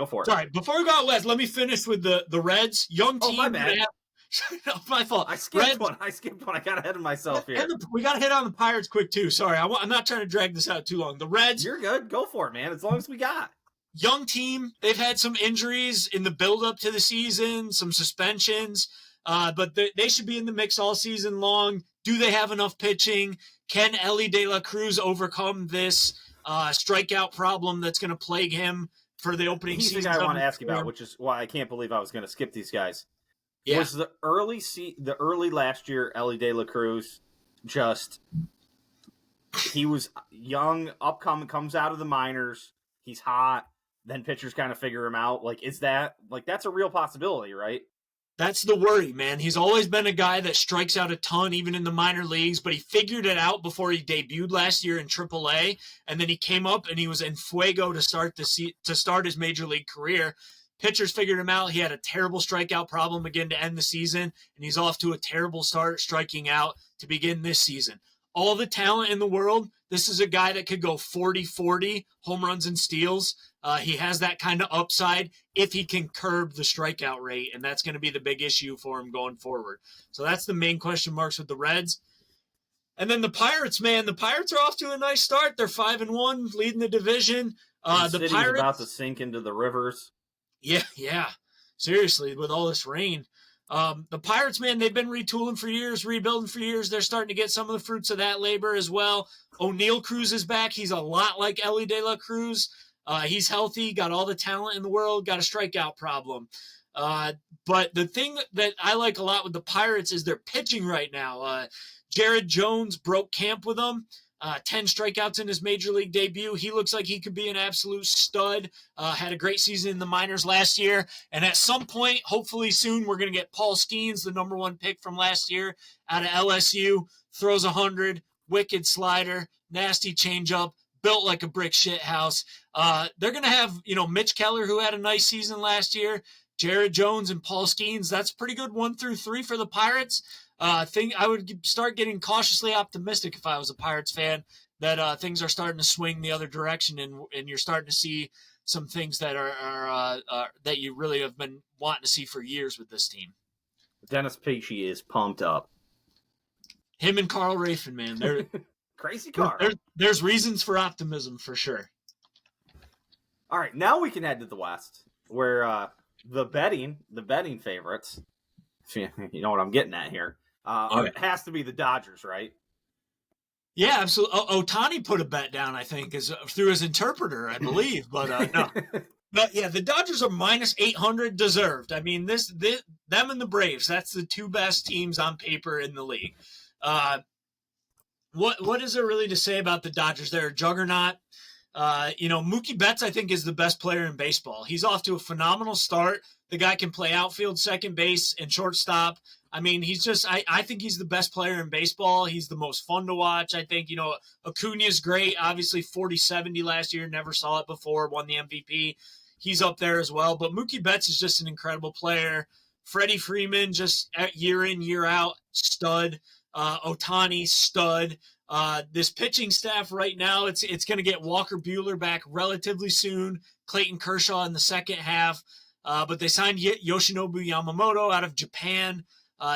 for it. Sorry, before we go out west, let me finish with the Reds. Young team. Oh, my bad. No, my fault. I skipped one. I got ahead of myself here. We got to hit on the Pirates quick, too. Sorry, I'm not trying to drag this out too long. The Reds. You're good. Go for it, man, as long as we got. Young team. They've had some injuries in the build-up to the season, some suspensions, but they should be in the mix all season long. Do they have enough pitching? Can Elly De La Cruz overcome this strikeout problem that's going to plague him for the opening season? He's the guy I want to ask you about, which is why I can't believe I was going to skip these guys. Yeah. Was the early last year Elly De La Cruz he was young, upcoming, comes out of the minors, he's hot, then pitchers kind of figure him out. Is that that's a real possibility, right? That's the worry, man. He's always been a guy that strikes out a ton, even in the minor leagues, but he figured it out before he debuted last year in AAA, and then he came up and he was in fuego to start his major league career. Pitchers figured him out. He had a terrible strikeout problem again to end the season, and he's off to a terrible start striking out to begin this season. All the talent in the world, this is a guy that could go 40-40 home runs and steals. He has that kind of upside if he can curb the strikeout rate, and that's going to be the big issue for him going forward. So that's the main question marks with the Reds. And then the Pirates, man, the Pirates are off to a nice start. They're 5-1, leading the division. The Pirates about to sink into the rivers. Yeah. Seriously, with all this rain. The Pirates, man, they've been retooling for years, rebuilding for years. They're starting to get some of the fruits of that labor as well. O'Neal Cruz is back. He's a lot like Elly De La Cruz. He's healthy, got all the talent in the world, got a strikeout problem. But the thing that I like a lot with the Pirates is their pitching right now. Jared Jones broke camp with them. 10 strikeouts in his major league debut. He looks like he could be an absolute stud. Had a great season in the minors last year. And at some point, hopefully soon, we're going to get Paul Skeens, the number 1 pick from last year out of LSU. Throws 100, wicked slider, nasty changeup, built like a brick shit house. They're going to have, Mitch Keller, who had a nice season last year, Jared Jones and Paul Skeens. That's pretty good 1 through 3 for the Pirates. I would start getting cautiously optimistic if I was a Pirates fan that things are starting to swing the other direction, and you're starting to see some things that are that you really have been wanting to see for years with this team. Dennis Pesci is pumped up. Him and Carl Rafen, man, they're crazy Carl. There's reasons for optimism for sure. All right, now we can head to the West, where the betting favorites. You know what I'm getting at here. It has to be the Dodgers, right? Yeah, absolutely. Ohtani put a bet down, I think, through his interpreter, I believe. But no. But yeah, the Dodgers are minus 800, deserved. I mean, them and the Braves, that's the 2 best teams on paper in the league. What is there really to say about the Dodgers? They're a juggernaut. Mookie Betts, I think, is the best player in baseball. He's off to a phenomenal start. The guy can play outfield, second base, and shortstop. I mean, he's just, I think he's the best player in baseball. He's the most fun to watch. I think, Acuna's great. Obviously 40-70 last year. Never saw it before. Won the MVP. He's up there as well. But Mookie Betts is just an incredible player. Freddie Freeman, just year in, year out, stud. Ohtani, stud. This pitching staff right now, it's going to get Walker Buehler back relatively soon. Clayton Kershaw in the second half. But they signed Yoshinobu Yamamoto out of Japan.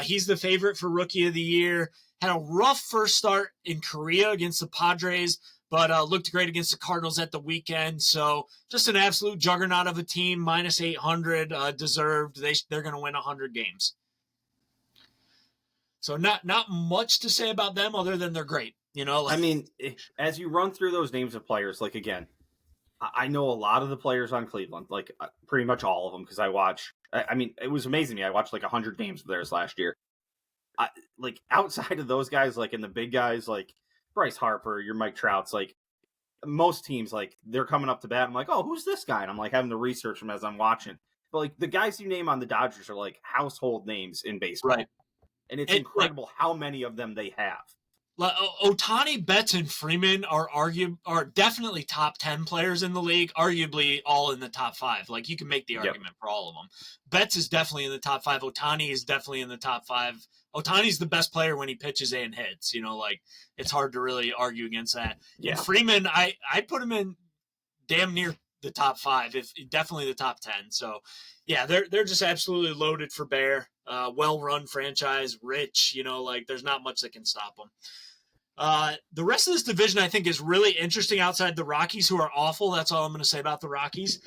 He's the favorite for Rookie of the Year. Had a rough first start in Korea against the Padres, but looked great against the Cardinals at the weekend. So just an absolute juggernaut of a team, minus 800, deserved. They're going to win 100 games. So not much to say about them other than they're great. I mean, as you run through those names of players, like, again, I know a lot of the players on Cleveland, like pretty much all of them, because I watch. I mean, it was amazing to me. I watched like 100 games of theirs last year. Like outside of those guys, like, and the big guys, like Bryce Harper, your Mike Trout's, like most teams, like they're coming up to bat. I'm like, oh, who's this guy? And I'm like having to research them as I'm watching. But like the guys you name on the Dodgers are like household names in baseball, right? And it's incredible how many of them they have. Ohtani, Betts, and Freeman are definitely top 10 players in the league, arguably all in the top 5. Like, you can make the argument for all of them. Betts is definitely in the top 5. Ohtani is definitely in the top 5. Ohtani's the best player when he pitches and hits. It's hard to really argue against that. Yeah. And Freeman, I put him in damn near the top 5, if definitely the top 10. So, yeah, they're just absolutely loaded for bear. Well-run franchise, rich, there's not much that can stop them. The rest of this division, I think, is really interesting outside the Rockies, who are awful. That's all I'm going to say about the Rockies.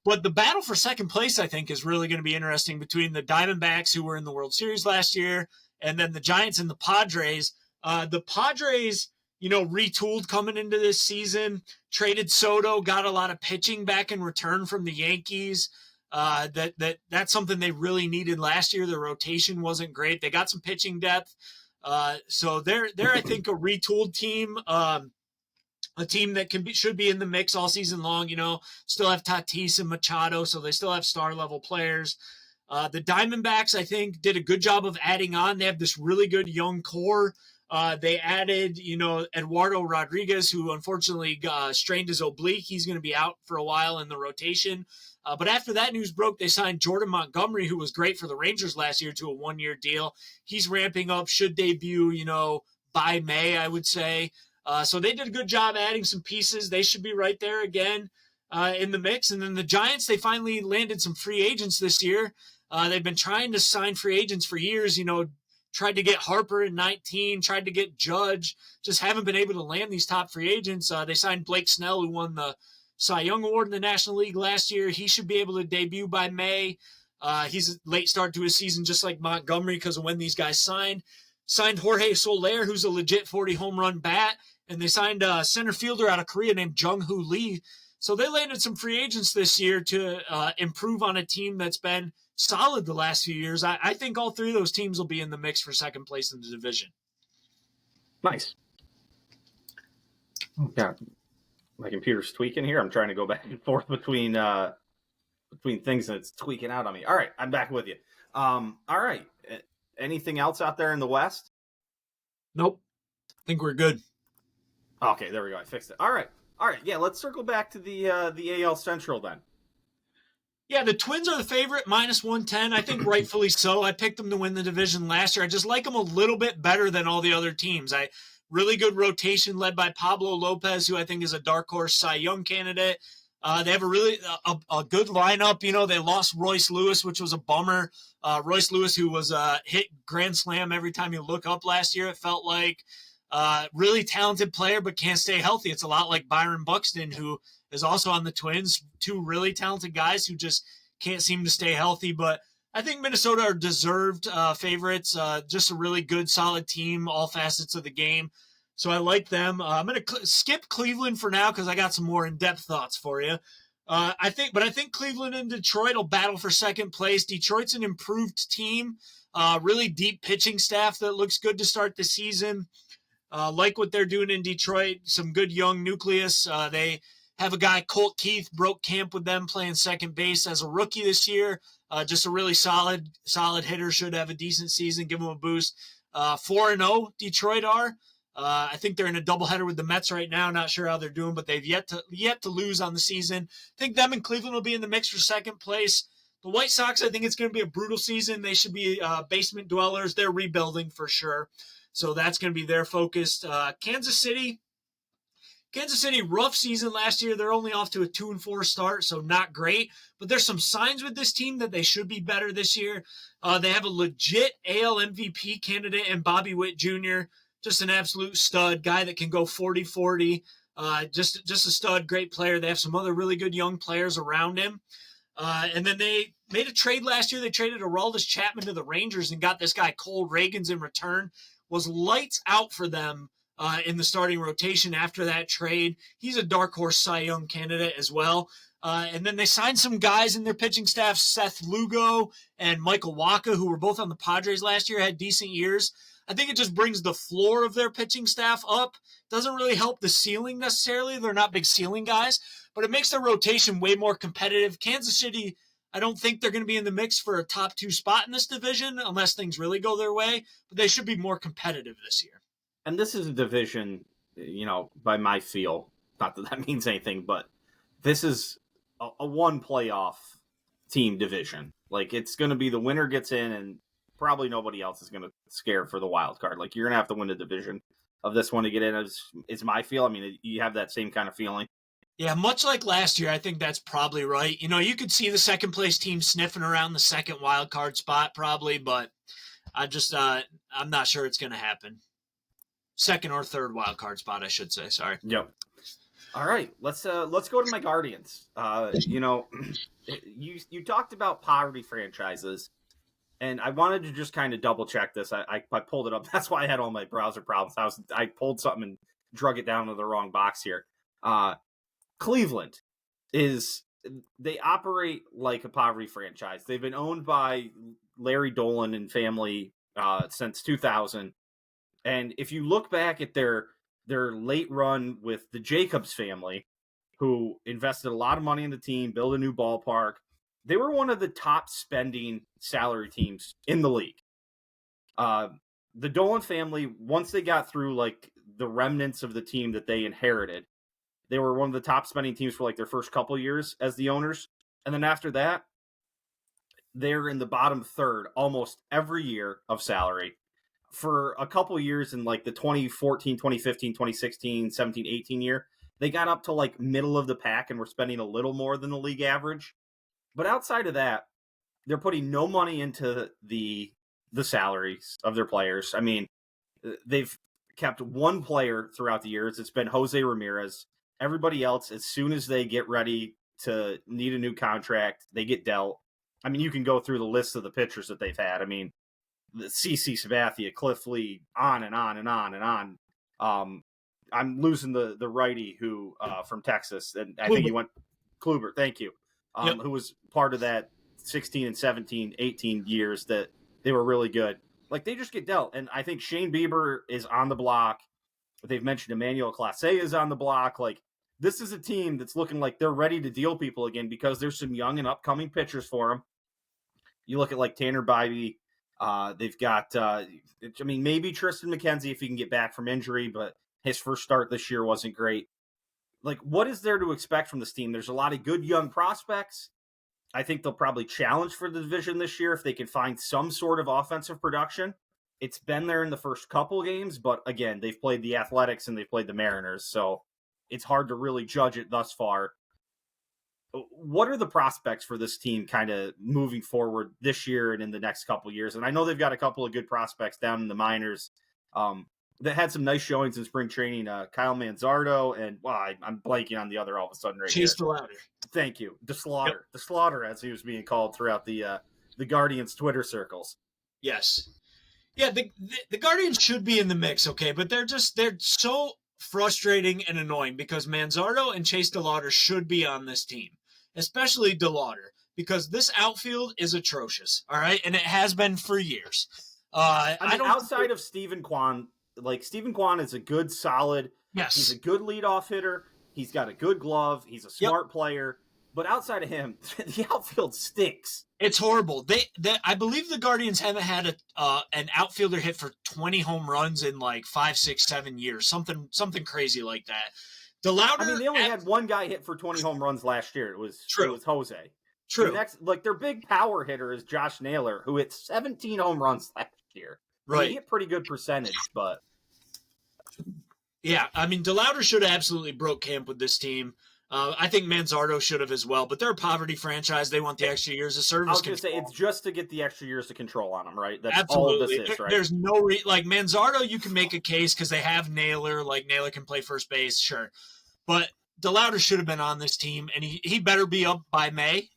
But the battle for second place, I think, is really going to be interesting between the Diamondbacks, who were in the World Series last year, and then the Giants and the Padres. The Padres, retooled coming into this season, traded Soto, got a lot of pitching back in return from the Yankees. That's something they really needed last year. The rotation wasn't great. They got some pitching depth. So they're I think a retooled team, a team that should be in the mix all season long. Still have Tatis and Machado, so they still have star level players. The Diamondbacks, I think, did a good job of adding on. They have this really good young core. They added, Eduardo Rodriguez, who unfortunately strained his oblique. He's going to be out for a while in the rotation. But after that news broke, they signed Jordan Montgomery, who was great for the Rangers last year, to a 1-year deal. He's ramping up, should debut, by May, I would say. So they did a good job adding some pieces. They should be right there again in the mix. And then the Giants, they finally landed some free agents this year. They've been trying to sign free agents for years, tried to get Harper in 19, tried to get Judge, just haven't been able to land these top free agents. They signed Blake Snell, who won the Cy Young Award in the National League last year. He should be able to debut by May. He's a late start to his season, just like Montgomery, because of when these guys signed. Signed Jorge Soler, who's a legit 40 home run bat. And they signed a center fielder out of Korea named Jung-Hoo Lee. So they landed some free agents this year to improve on a team that's been solid the last few years. I think all three of those teams will be in the mix for second place in the division. Nice. Yeah, my computer's tweaking here. I'm trying to go back and forth between things and it's tweaking out on me. All right, I'm back with you. All right. Anything else out there in the West? Nope. I think we're good. Okay, there we go. I fixed it. All right. All right. Yeah, let's circle back to the AL Central then. Yeah, the Twins are the favorite, -110. I think rightfully so. I picked them to win the division last year. I just like them a little bit better than all the other teams. Really good rotation led by Pablo Lopez, who I think is a dark horse Cy Young candidate. They have a good lineup. You know, they lost Royce Lewis, which was a bummer. Royce Lewis, who was hit grand slam every time you look up last year, it felt like. Really talented player, but can't stay healthy. It's a lot like Byron Buxton, who is also on the Twins. Two really talented guys who just can't seem to stay healthy. But I think Minnesota are deserved favorites. Just a really good, solid team, all facets of the game. So I like them. I'm going to skip Cleveland for now because I got some more in-depth thoughts for you. I think Cleveland and Detroit will battle for second place. Detroit's an improved team, really deep pitching staff that looks good to start the season. Like what they're doing in Detroit, some good young nucleus. They have a guy, Colt Keith, broke camp with them playing second base as a rookie this year. Just a really solid hitter, should have a decent season, give them a boost. 4-0 Detroit are. I think they're in a doubleheader with the Mets right now. Not sure how they're doing, but they've yet to lose on the season. I think them and Cleveland will be in the mix for second place. The White Sox, I think it's going to be a brutal season. They should be basement dwellers. They're rebuilding for sure. So that's going to be their focus. Kansas City, rough season last year. They're only off to a 2-4 start, so not great. But there's some signs with this team that they should be better this year. They have a legit AL MVP candidate in Bobby Witt Jr., just an absolute stud, guy that can go 40-40. Just a stud, great player. They have some other really good young players around him. And then they made a trade last year. They traded Aroldis Chapman to the Rangers and got this guy Cole Reagans in return. Was lights out for them in the starting rotation after that trade. He's a dark horse Cy Young candidate as well. And then they signed some guys in their pitching staff, Seth Lugo and Michael Wacha, who were both on the Padres last year, had decent years. I think it just brings the floor of their pitching staff up. Doesn't really help the ceiling necessarily. They're not big ceiling guys, but it makes their rotation way more competitive. Kansas City, I don't think they're going to be in the mix for a top 2 spot in this division unless things really go their way, but they should be more competitive this year. And this is a division, by my feel, not that that means anything, but this is a one playoff team division. Like, it's going to be the winner gets in and probably nobody else is going to scare for the wild card. Like, you're going to have to win the division of this one to get in is my feel. I mean, you have that same kind of feeling. Yeah, much like last year, I think that's probably right. You could see the second place team sniffing around the second wild card spot probably, but I'm not sure it's going to happen. Second or third wild card spot, I should say. Sorry. Yep. All right, let's go to my Guardians. You talked about poverty franchises, and I wanted to just kind of double check this. I pulled it up. That's why I had all my browser problems. I pulled something and drug it down to the wrong box here. Cleveland they operate like a poverty franchise. They've been owned by Larry Dolan and family since 2000. And if you look back at their late run with the Jacobs family, who invested a lot of money in the team, built a new ballpark, they were one of the top spending salary teams in the league. The Dolan family, once they got through like the remnants of the team that they inherited, they were one of the top spending teams for like their first couple of years as the owners. And then after that, they're in the bottom third almost every year of salary. For a couple of years in like the 2014, 2015, 2016, 17, 18 year, they got up to like middle of the pack and were spending a little more than the league average. But outside of that, they're putting no money into the salaries of their players. I mean, they've kept one player throughout the years. It's been Jose Ramirez. Everybody else, as soon as they get ready to need a new contract, they get dealt. I mean, you can go through the list of the pitchers that they've had. I mean, the CC Sabathia, Cliff Lee, on and on and on and on. I'm losing the righty who from Texas, and I think he went Kluber. Thank you. Who was part of that 16 and 17, 18 years that they were really good. Like, they just get dealt. And I think Shane Bieber is on the block. They've mentioned Emmanuel Clase is on the block. Like, this is a team that's looking like they're ready to deal people again because there's some young and upcoming pitchers for them. You look at like Tanner Bybee. They've got, maybe Tristan McKenzie if he can get back from injury, but his first start this year wasn't great. Like, what is there to expect from this team? There's a lot of good young prospects. I think they'll probably challenge for the division this year if they can find some sort of offensive production. It's been there in the first couple games, but again, they've played the Athletics and they've played the Mariners, so it's hard to really judge it thus far. What are the prospects for this team kind of moving forward this year and in the next couple years? And I know they've got a couple of good prospects down in the minors that had some nice showings in spring training. Kyle Manzardo and I'm blanking on the other all of a sudden right Chase here. DeLauder. Thank you. The Slaughter. Yep. The Slaughter, as he was being called throughout the Guardians Twitter circles. Yes. Yeah, the Guardians should be in the mix, okay, but they're so frustrating and annoying because Manzardo and Chase DeLauder should be on this team, especially DeLauder, because this outfield is atrocious, all right, and it has been for years. Outside of Stephen Kwan, like Stephen Kwan is a good, solid. Yes, he's a good leadoff hitter. He's got a good glove. He's a smart player. But outside of him, the outfield stinks. It's horrible. I believe the Guardians haven't had an outfielder hit for 20 home runs in like 5, 6, 7 years. Something crazy like that. DeLauder. They only had one guy hit for 20 home runs last year. It was Jose. True. The next, their big power hitter is Josh Naylor, who hit 17 home runs last year. Right. He hit pretty good percentage, but yeah, DeLauder should have absolutely broke camp with this team. I think Manzardo should have as well, but they're a poverty franchise. They want the extra years of service. I was going to say, it's just to get the extra years of control on them, right? That's absolutely. all this is, right? There's no like Manzardo, you can make a case because they have Naylor. Like, Naylor can play first base, sure. But DeLauder should have been on this team, and he better be up by May,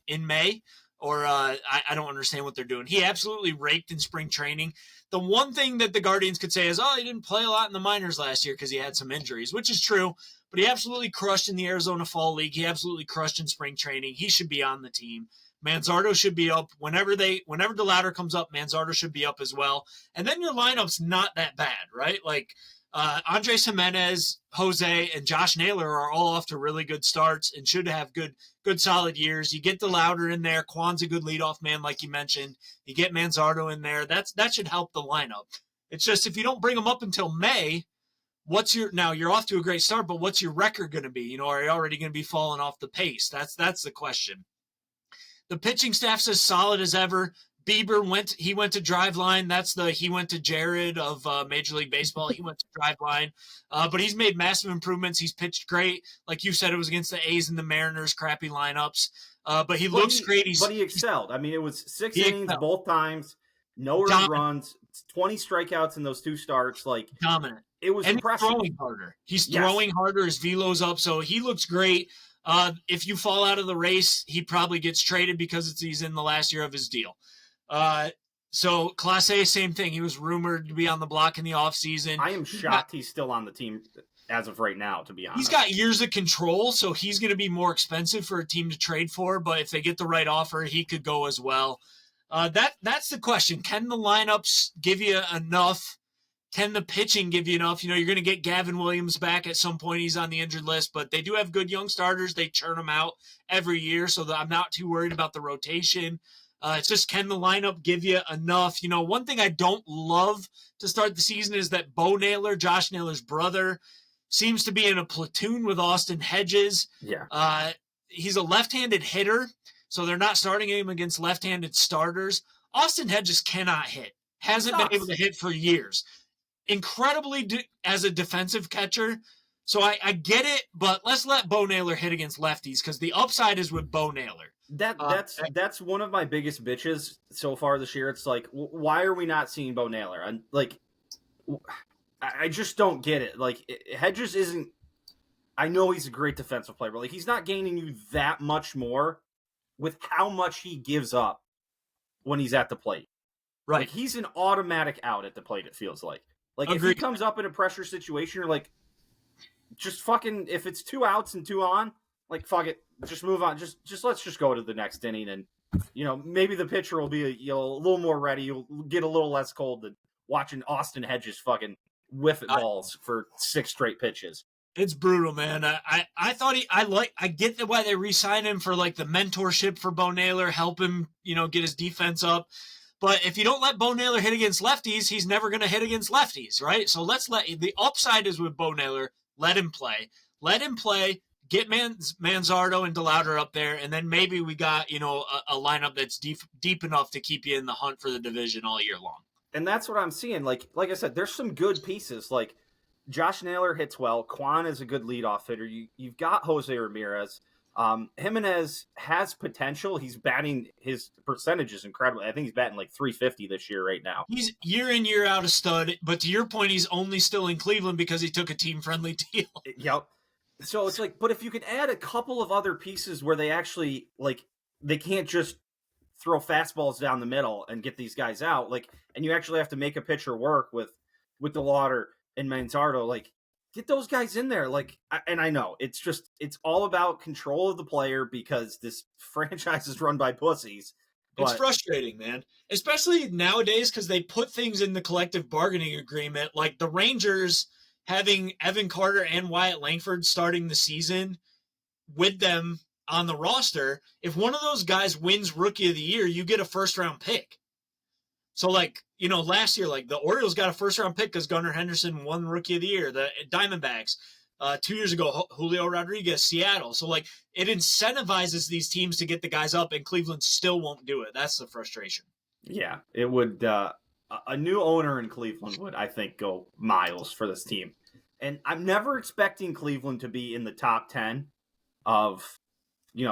or I don't understand what they're doing. He absolutely raked in spring training. The one thing that the Guardians could say is, he didn't play a lot in the minors last year because he had some injuries, which is true. But he absolutely crushed in the Arizona Fall League. He absolutely crushed in spring training. He should be on the team. Manzardo should be up. Whenever DeLauder comes up, Manzardo should be up as well. And then your lineup's not that bad, right? Like Andres Jimenez, Jose, and Josh Naylor are all off to really good starts and should have good solid years. You get DeLauder in there. Kwan's a good leadoff man, like you mentioned. You get Manzardo in there. That should help the lineup. It's just if you don't bring them up until May, now you're off to a great start, but what's your record going to be? Are you already going to be falling off the pace? That's the question. The pitching staff's as solid as ever. Bieber went to Driveline. He went to Jared of Major League Baseball. He went to Driveline. But he's made massive improvements. He's pitched great. Like you said, it was against the A's and the Mariners, crappy lineups. But he looks great. He excelled. It was 6 innings both times, no earned runs, 20 strikeouts in those 2 starts. Like, dominant. It was impressive. He's throwing harder. His velo's up, so he looks great. If you fall out of the race, he probably gets traded because he's in the last year of his deal. So Clase, same thing. He was rumored to be on the block in the offseason. I am shocked he's still on the team as of right now, to be honest. He's got years of control, so he's going to be more expensive for a team to trade for, but if they get the right offer, he could go as well. That's the question. Can the lineups give you enough? Can the pitching give you enough? You're going to get Gavin Williams back at some point. He's on the injured list, but they do have good young starters. They churn them out every year, so that I'm not too worried about the rotation. It's just, can the lineup give you enough? One thing I don't love to start the season is that Bo Naylor, Josh Naylor's brother, seems to be in a platoon with Austin Hedges. Yeah. He's a left-handed hitter, so they're not starting him against left-handed starters. Austin Hedges cannot hit. Hasn't been able to hit for years. Incredibly as a defensive catcher. So I get it, but let's let Bo Naylor hit against lefties because the upside is with Bo Naylor. That's one of my biggest bitches so far this year. It's like, why are we not seeing Bo Naylor? And like, I just don't get it. Like, Hedges isn't. I know he's a great defensive player, but like, he's not gaining you that much more with how much he gives up when he's at the plate. Right, like, he's an automatic out at the plate. It feels like. Like, Agreed. If he comes up in a pressure situation, you're like, just fucking, if it's 2 outs and 2 on, like, fuck it, just move on. Just let's just go to the next inning, and maybe the pitcher will be a little more ready. You'll get a little less cold than watching Austin Hedges fucking whiff at balls for 6 straight pitches. It's brutal, man. I thought I get why they re-signed him for like the mentorship for Bo Naylor, help him, get his defense up. But if you don't let Bo Naylor hit against lefties, he's never going to hit against lefties, right? So the upside is with Bo Naylor. Let him play. Get Manzardo and DeLauder up there, and then maybe we got, a lineup that's deep enough to keep you in the hunt for the division all year long. And that's what I'm seeing. Like I said, there's some good pieces. Like Josh Naylor hits well. Kwan is a good leadoff hitter. You've got Jose Ramirez. Jimenez has potential. He's batting, his percentage is incredible. I think he's batting like 350 this year right now. He's year in, year out a stud, but to your point, he's only still in Cleveland because he took a team-friendly deal. Yep. So it's like, but if you could add a couple of other pieces where they actually, like, they can't just throw fastballs down the middle and get these guys out, like, and you actually have to make a pitcher work with DeLauder and Manzardo, like, get those guys in there. Like, and I know it's all about control of the player because this franchise is run by pussies. It's frustrating, man, especially nowadays because they put things in the collective bargaining agreement, like the Rangers having Evan Carter and Wyatt Langford starting the season with them on the roster. If one of those guys wins Rookie of the Year, you get a first-round pick. So, like, last year, like, the Orioles got a first-round pick because Gunnar Henderson won Rookie of the Year. The Diamondbacks, 2 years ago, Julio Rodriguez, Seattle. So, like, it incentivizes these teams to get the guys up, and Cleveland still won't do it. That's the frustration. Yeah, it would a new owner in Cleveland would, I think, go miles for this team. And I'm never expecting Cleveland to be in the top 10 of,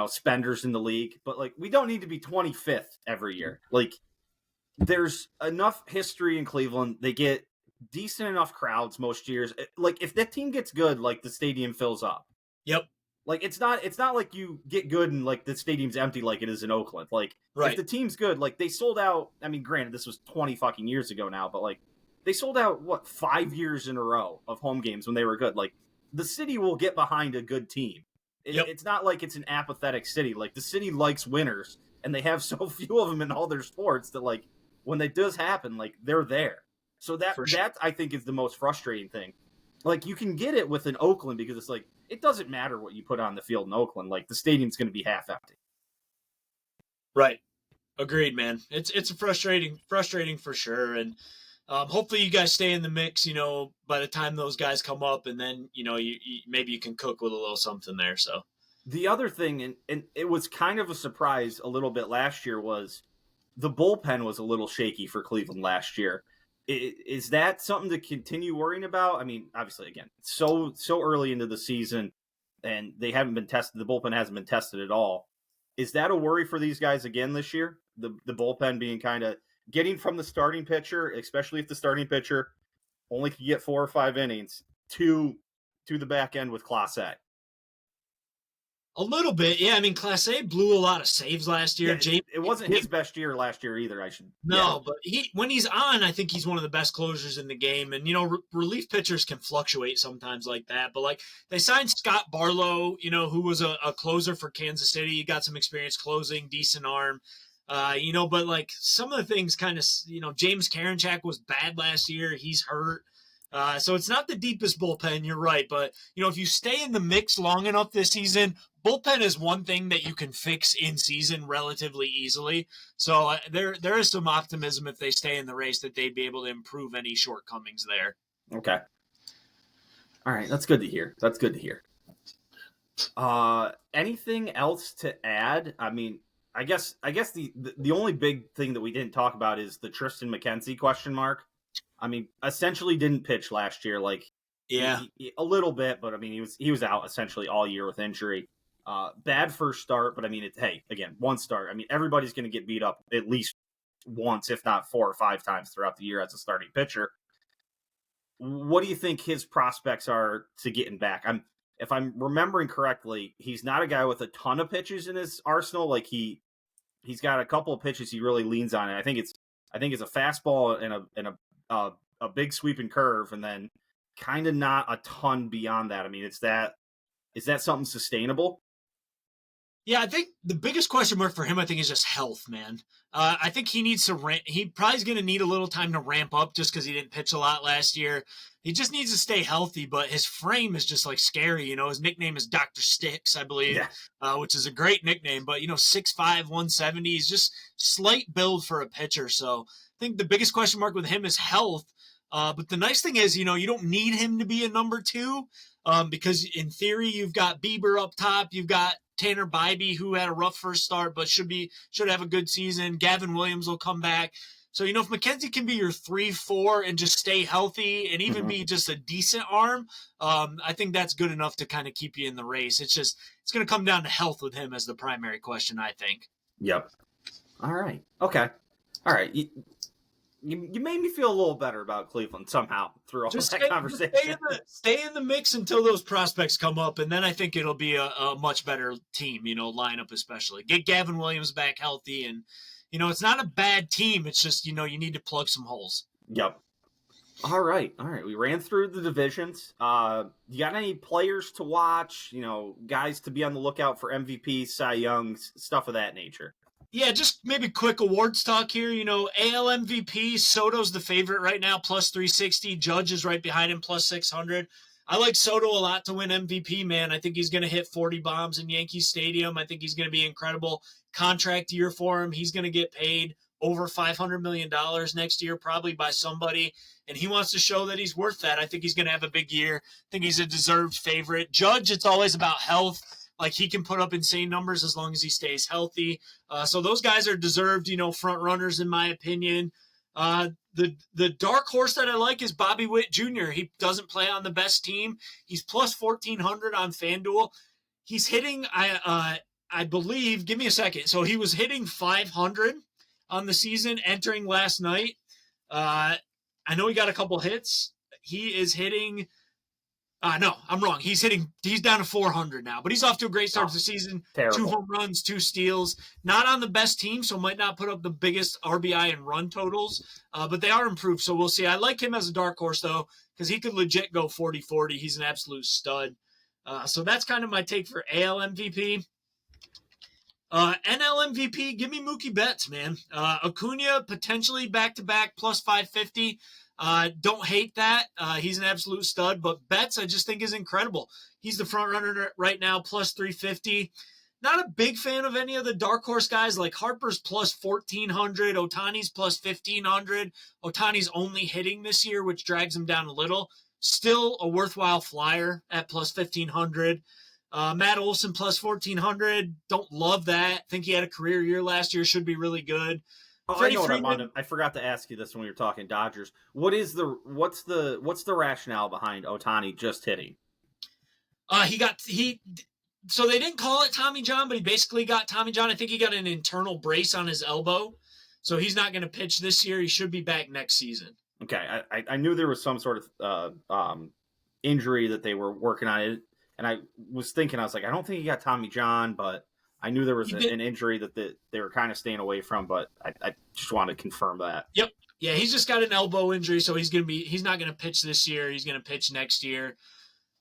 spenders in the league. But, like, we don't need to be 25th every year. Like, there's enough history in Cleveland. They get decent enough crowds most years. Like, if that team gets good, like, the stadium fills up. Yep. Like, it's not like you get good and, like, the stadium's empty like it is in Oakland. Like, right. If the team's good, like, they sold out. I mean, granted, this was 20 fucking years ago now, but, like, they sold out, 5 years in a row of home games when they were good. Like, the city will get behind a good team. It's not like it's an apathetic city. Like, the city likes winners, and they have so few of them in all their sports that, like, when it does happen, like, they're there. So that, I think, is the most frustrating thing. Like, you can get it with an Oakland because it's like, it doesn't matter what you put on the field in Oakland. Like, the stadium's going to be half empty. Right. Agreed, man. It's frustrating for sure. And hopefully you guys stay in the mix, by the time those guys come up, and then, maybe you can cook with a little something there. So the other thing, and it was kind of a surprise a little bit last year, was the bullpen was a little shaky for Cleveland last year. Is that something to continue worrying about? I mean, obviously, again, so early into the season, and they haven't been tested. The bullpen hasn't been tested at all. Is that a worry for these guys again this year? The bullpen being kind of getting from the starting pitcher, especially if the starting pitcher only can get 4 or 5 innings, to the back end with Class A. A little bit, yeah. I mean, Class A blew a lot of saves last year. Yeah, it wasn't his best year last year either. But when he's on, I think he's one of the best closers in the game. And relief pitchers can fluctuate sometimes like that. But like they signed Scott Barlow, who was a closer for Kansas City. He got some experience closing, decent arm. But like some of the things kind of, James Karinchak was bad last year. He's hurt. So it's not the deepest bullpen, you're right. But, if you stay in the mix long enough this season, bullpen is one thing that you can fix in season relatively easily. So there is some optimism if they stay in the race that they'd be able to improve any shortcomings there. Okay. All right. That's good to hear. Anything else to add? I mean, I guess the only big thing that we didn't talk about is the Tristan McKenzie question mark. I mean, essentially didn't pitch last year. Like, yeah, a little bit, but I mean, he was out essentially all year with injury. Bad first start, but I mean, again, one start. I mean, everybody's going to get beat up at least once, if not 4 or 5 times throughout the year as a starting pitcher. What do you think his prospects are to getting back? If I'm remembering correctly, he's not a guy with a ton of pitches in his arsenal. Like he's got a couple of pitches he really leans on, and I think it's a fastball and a big sweeping curve, and then kind of not a ton beyond that. I mean, is that something sustainable? Yeah, I think the biggest question mark for him, I think, is just health, man. I think he needs to he probably is going to need a little time to ramp up just because he didn't pitch a lot last year. He just needs to stay healthy, but his frame is just like scary. His nickname is Dr. Sticks, I believe, Yeah. which is a great nickname. But 6'5", 170, he's just slight build for a pitcher. So I think the biggest question mark with him is health. But the nice thing is, you don't need him to be a number two. Because in theory, you've got Bieber up top, you've got Tanner Bybee, who had a rough first start, but should have a good season. Gavin Williams will come back. So, if McKenzie can be your 3-4 and just stay healthy and even be just a decent arm, I think that's good enough to kind of keep you in the race. It's going to come down to health with him as the primary question, I think. Yep. All right. Okay. All right. You made me feel a little better about Cleveland somehow through all that conversation. Stay in the mix until those prospects come up, and then I think it'll be a much better team, lineup especially. Get Gavin Williams back healthy, and, it's not a bad team. It's just, you need to plug some holes. Yep. All right. We ran through the divisions. You got any players to watch, guys to be on the lookout for MVP, Cy Youngs, stuff of that nature? Yeah, just maybe quick awards talk here. AL MVP, Soto's the favorite right now, plus 360. Judge is right behind him, plus 600. I like Soto a lot to win MVP, man. I think he's going to hit 40 bombs in Yankee Stadium. I think he's going to be incredible. Contract year for him. He's going to get paid over $500 million next year, probably by somebody, and he wants to show that he's worth that. I think he's going to have a big year. I think he's a deserved favorite. Judge, it's always about health. Like, he can put up insane numbers as long as he stays healthy. So those guys are deserved, front runners in my opinion. The dark horse that I like is Bobby Witt Jr. He doesn't play on the best team. He's plus 1,400 on FanDuel. He's hitting, I believe, give me a second. So he was hitting 500 on the season entering last night. I know he got a couple hits. He is hitting... no, I'm wrong. He's down to 400 now, but he's off to a great start to the season. Terrible. 2 home runs, 2 steals. Not on the best team, so might not put up the biggest RBI and run totals, but they are improved, so we'll see. I like him as a dark horse, though, because he could legit go 40-40. He's an absolute stud. So that's kind of my take for AL MVP. NL MVP, give me Mookie Betts, man. Acuna potentially back-to-back plus 550. Don't hate that. He's an absolute stud, but Betts I just think is incredible. He's the front runner right now, plus 350. Not a big fan of any of the dark horse guys, like Harper's plus 1,400, Ohtani's plus 1,500. Ohtani's only hitting this year, which drags him down a little. Still a worthwhile flyer at plus 1,500. Matt Olson plus 1,400. Don't love that. Think he had a career year last year. Should be really good. Oh, I know what I wanted. I forgot to ask you this when we were talking Dodgers. What's the rationale behind Ohtani just hitting? So they didn't call it Tommy John, but he basically got Tommy John. I think he got an internal brace on his elbow, so he's not going to pitch this year. He should be back next season. Okay, I knew there was some sort of injury that they were working on it, and I was thinking, I was like, I don't think he got Tommy John, but I knew there was an injury that they were kind of staying away from, but I just wanted to confirm that. Yep. Yeah, he's just got an elbow injury, so he's not going to pitch this year. He's going to pitch next year.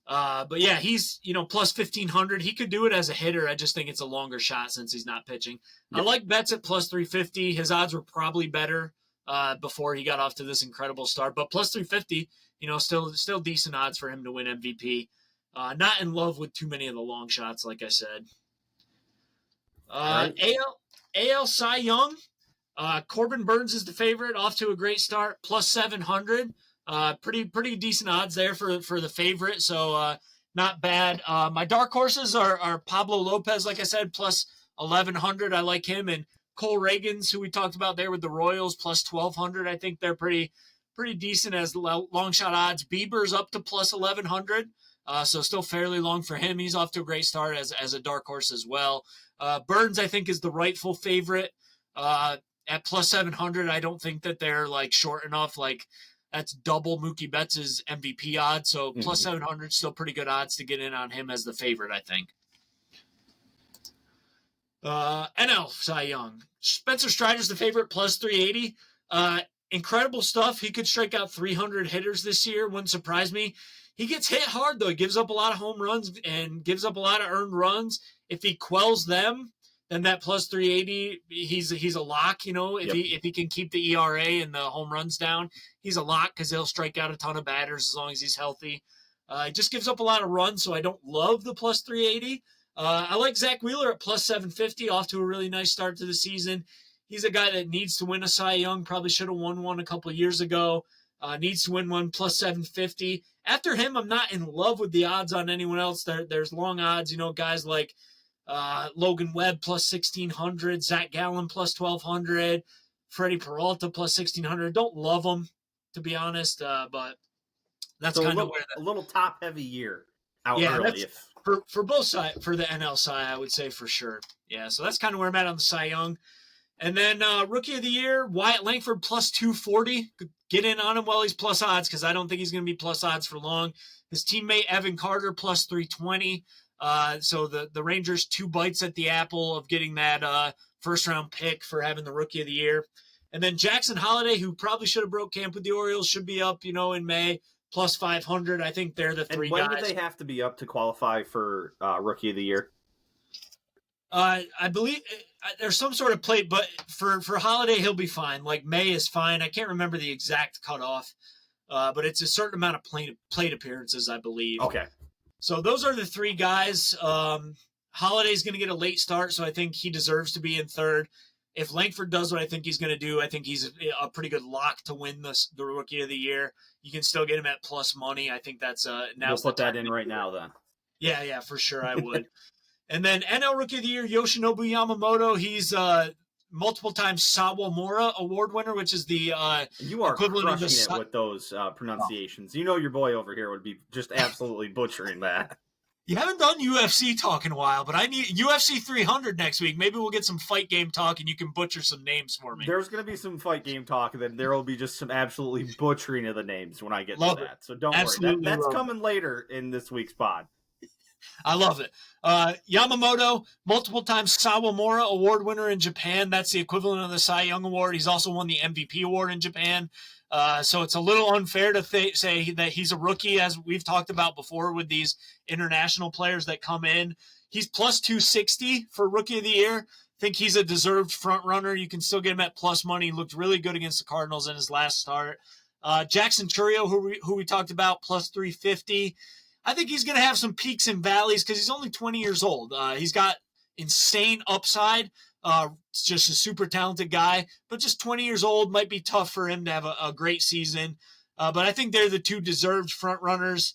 But yeah, he's, plus 1,500. He could do it as a hitter. I just think it's a longer shot since he's not pitching. Yep. I like Betts at plus 350. His odds were probably better before he got off to this incredible start, but plus 350, still decent odds for him to win MVP. Not in love with too many of the long shots, like I said. Right. AL Cy Young, Corbin Burns is the favorite, off to a great start, plus 700. Pretty decent odds there for the favorite, so not bad. My dark horses are Pablo Lopez, like I said, plus 1,100. I like him, and Cole Reagans, who we talked about there with the Royals, plus 1,200. I think they're pretty decent as long shot odds. Bieber's up to plus 1,100. So still fairly long for him. He's off to a great start as a dark horse as well. Burns, I think, is the rightful favorite at plus 700. I don't think that they're short enough. That's double Mookie Betts' MVP odds. So plus 700, still pretty good odds to get in on him as the favorite, I think. NL Cy Young. Spencer Strider's the favorite, plus 380. Incredible stuff. He could strike out 300 hitters this year. Wouldn't surprise me. He gets hit hard, though. He gives up a lot of home runs and gives up a lot of earned runs. If he quells them, then that plus 380, he's a lock. If he can keep the ERA and the home runs down, he's a lock because he'll strike out a ton of batters as long as he's healthy. He just gives up a lot of runs, so I don't love the plus 380. I like Zach Wheeler at plus 750, off to a really nice start to the season. He's a guy that needs to win a Cy Young, probably should have won one a couple of years ago. Needs to win one, plus 750. After him, I'm not in love with the odds on anyone else. There's long odds, guys like Logan Webb plus 1,600, Zach Gallen plus 1,200, Freddie Peralta plus 1,600. Don't love them, to be honest, but that's kind of where a little top-heavy year out early. For both sides, for the NL side, I would say for sure. Yeah, so that's kind of where I'm at on the Cy Young. And then Rookie of the Year, Wyatt Langford plus 240. Get in on him while he's plus odds because I don't think he's going to be plus odds for long. His teammate Evan Carter plus 320. So the Rangers 2 bites at the apple of getting that first-round pick for having the Rookie of the Year. And then Jackson Holliday, who probably should have broke camp with the Orioles, should be up, in May. Plus 500. I think they're the three guys. And when do they have to be up to qualify for Rookie of the Year? I believe there's some sort of plate, but for Holiday, he'll be fine. Like May is fine. I can't remember the exact cutoff, but it's a certain amount of plate appearances, I believe. Okay. So those are the 3 guys. Holiday's going to get a late start, so I think he deserves to be in third. If Langford does what I think he's going to do, I think he's a pretty good lock to win the Rookie of the Year. You can still get him at plus money. I think that's now. We'll put that in right now, then. Yeah, for sure I would. And then NL Rookie of the Year, Yoshinobu Yamamoto. He's multiple times Sawamura Award winner, which is the you are equivalent crushing of the it with those pronunciations. You know your boy over here would be just absolutely butchering that. You haven't done UFC talk in a while, but I need UFC 300 next week. Maybe we'll get some fight game talk, and you can butcher some names for me. There's going to be some fight game talk, and then there will be just some absolutely butchering of the names when I get Love to it. that. So don't Absolutely worry. That's coming later in this week's pod. I love it. Yamamoto, multiple times Sawamura Award winner in Japan. That's the equivalent of the Cy Young Award. He's also won the MVP award in Japan. So it's a little unfair to say that he's a rookie, as we've talked about before with these international players that come in. He's plus 260 for Rookie of the Year. I think he's a deserved front runner. You can still get him at plus money. He looked really good against the Cardinals in his last start. Jackson Chourio, who we talked about, plus 350. I think he's going to have some peaks and valleys because he's only 20 years old. He's got insane upside. Just a super talented guy, but just 20 years old, might be tough for him to have a great season. But I think they're the 2 deserved front runners.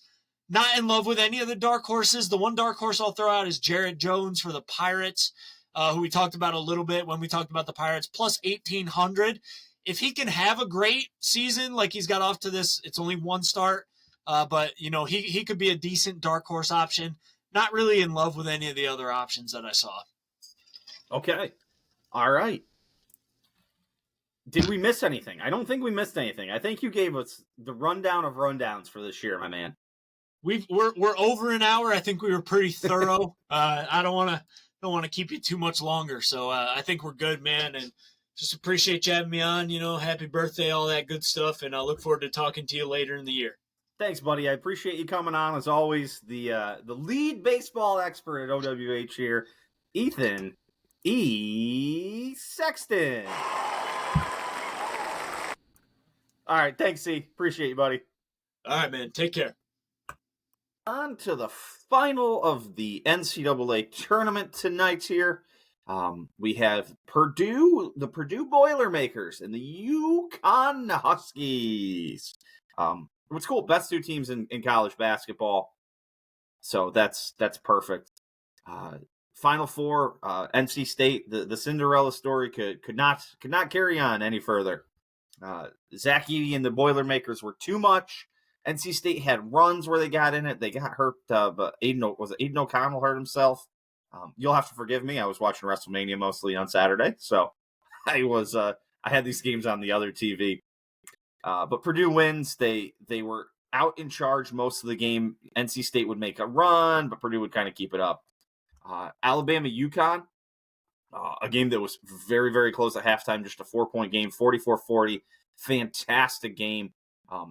Not in love with any of the dark horses. The one dark horse I'll throw out is Jared Jones for the Pirates, who we talked about a little bit when we talked about the Pirates, plus 1,800. If he can have a great season like he's got off to this, it's only 1 start. But, he could be a decent dark horse option. Not really in love with any of the other options that I saw. Okay. All right. Did we miss anything? I don't think we missed anything. I think you gave us the rundown of rundowns for this year, my man. We're over an hour. I think we were pretty thorough. I don't want to keep you too much longer. So I think we're good, man. And just appreciate you having me on. Happy birthday, all that good stuff. And I look forward to talking to you later in the year. Thanks, buddy. I appreciate you coming on. As always, the lead baseball expert at OWH here, Ethan E Sexton. All right, thanks, E. Appreciate you, buddy. All right, man. Take care. On to the final of the NCAA tournament tonight here. We have the Purdue Boilermakers and the UConn Huskies. What's cool, best 2 teams in college basketball. So that's perfect. Final 4, NC State, the Cinderella story could not carry on any further. Zach Edey and the Boilermakers were too much. NC State had runs where they got in it. They got hurt, but Aiden O'Connell hurt himself. You'll have to forgive me. I was watching WrestleMania mostly on Saturday, so I had these games on the other TV. But Purdue wins. They were out in charge most of the game. NC State would make a run, but Purdue would kind of keep it up. Alabama UConn, a game that was very, very close at halftime, just a 4-point game, 44-40. Fantastic game.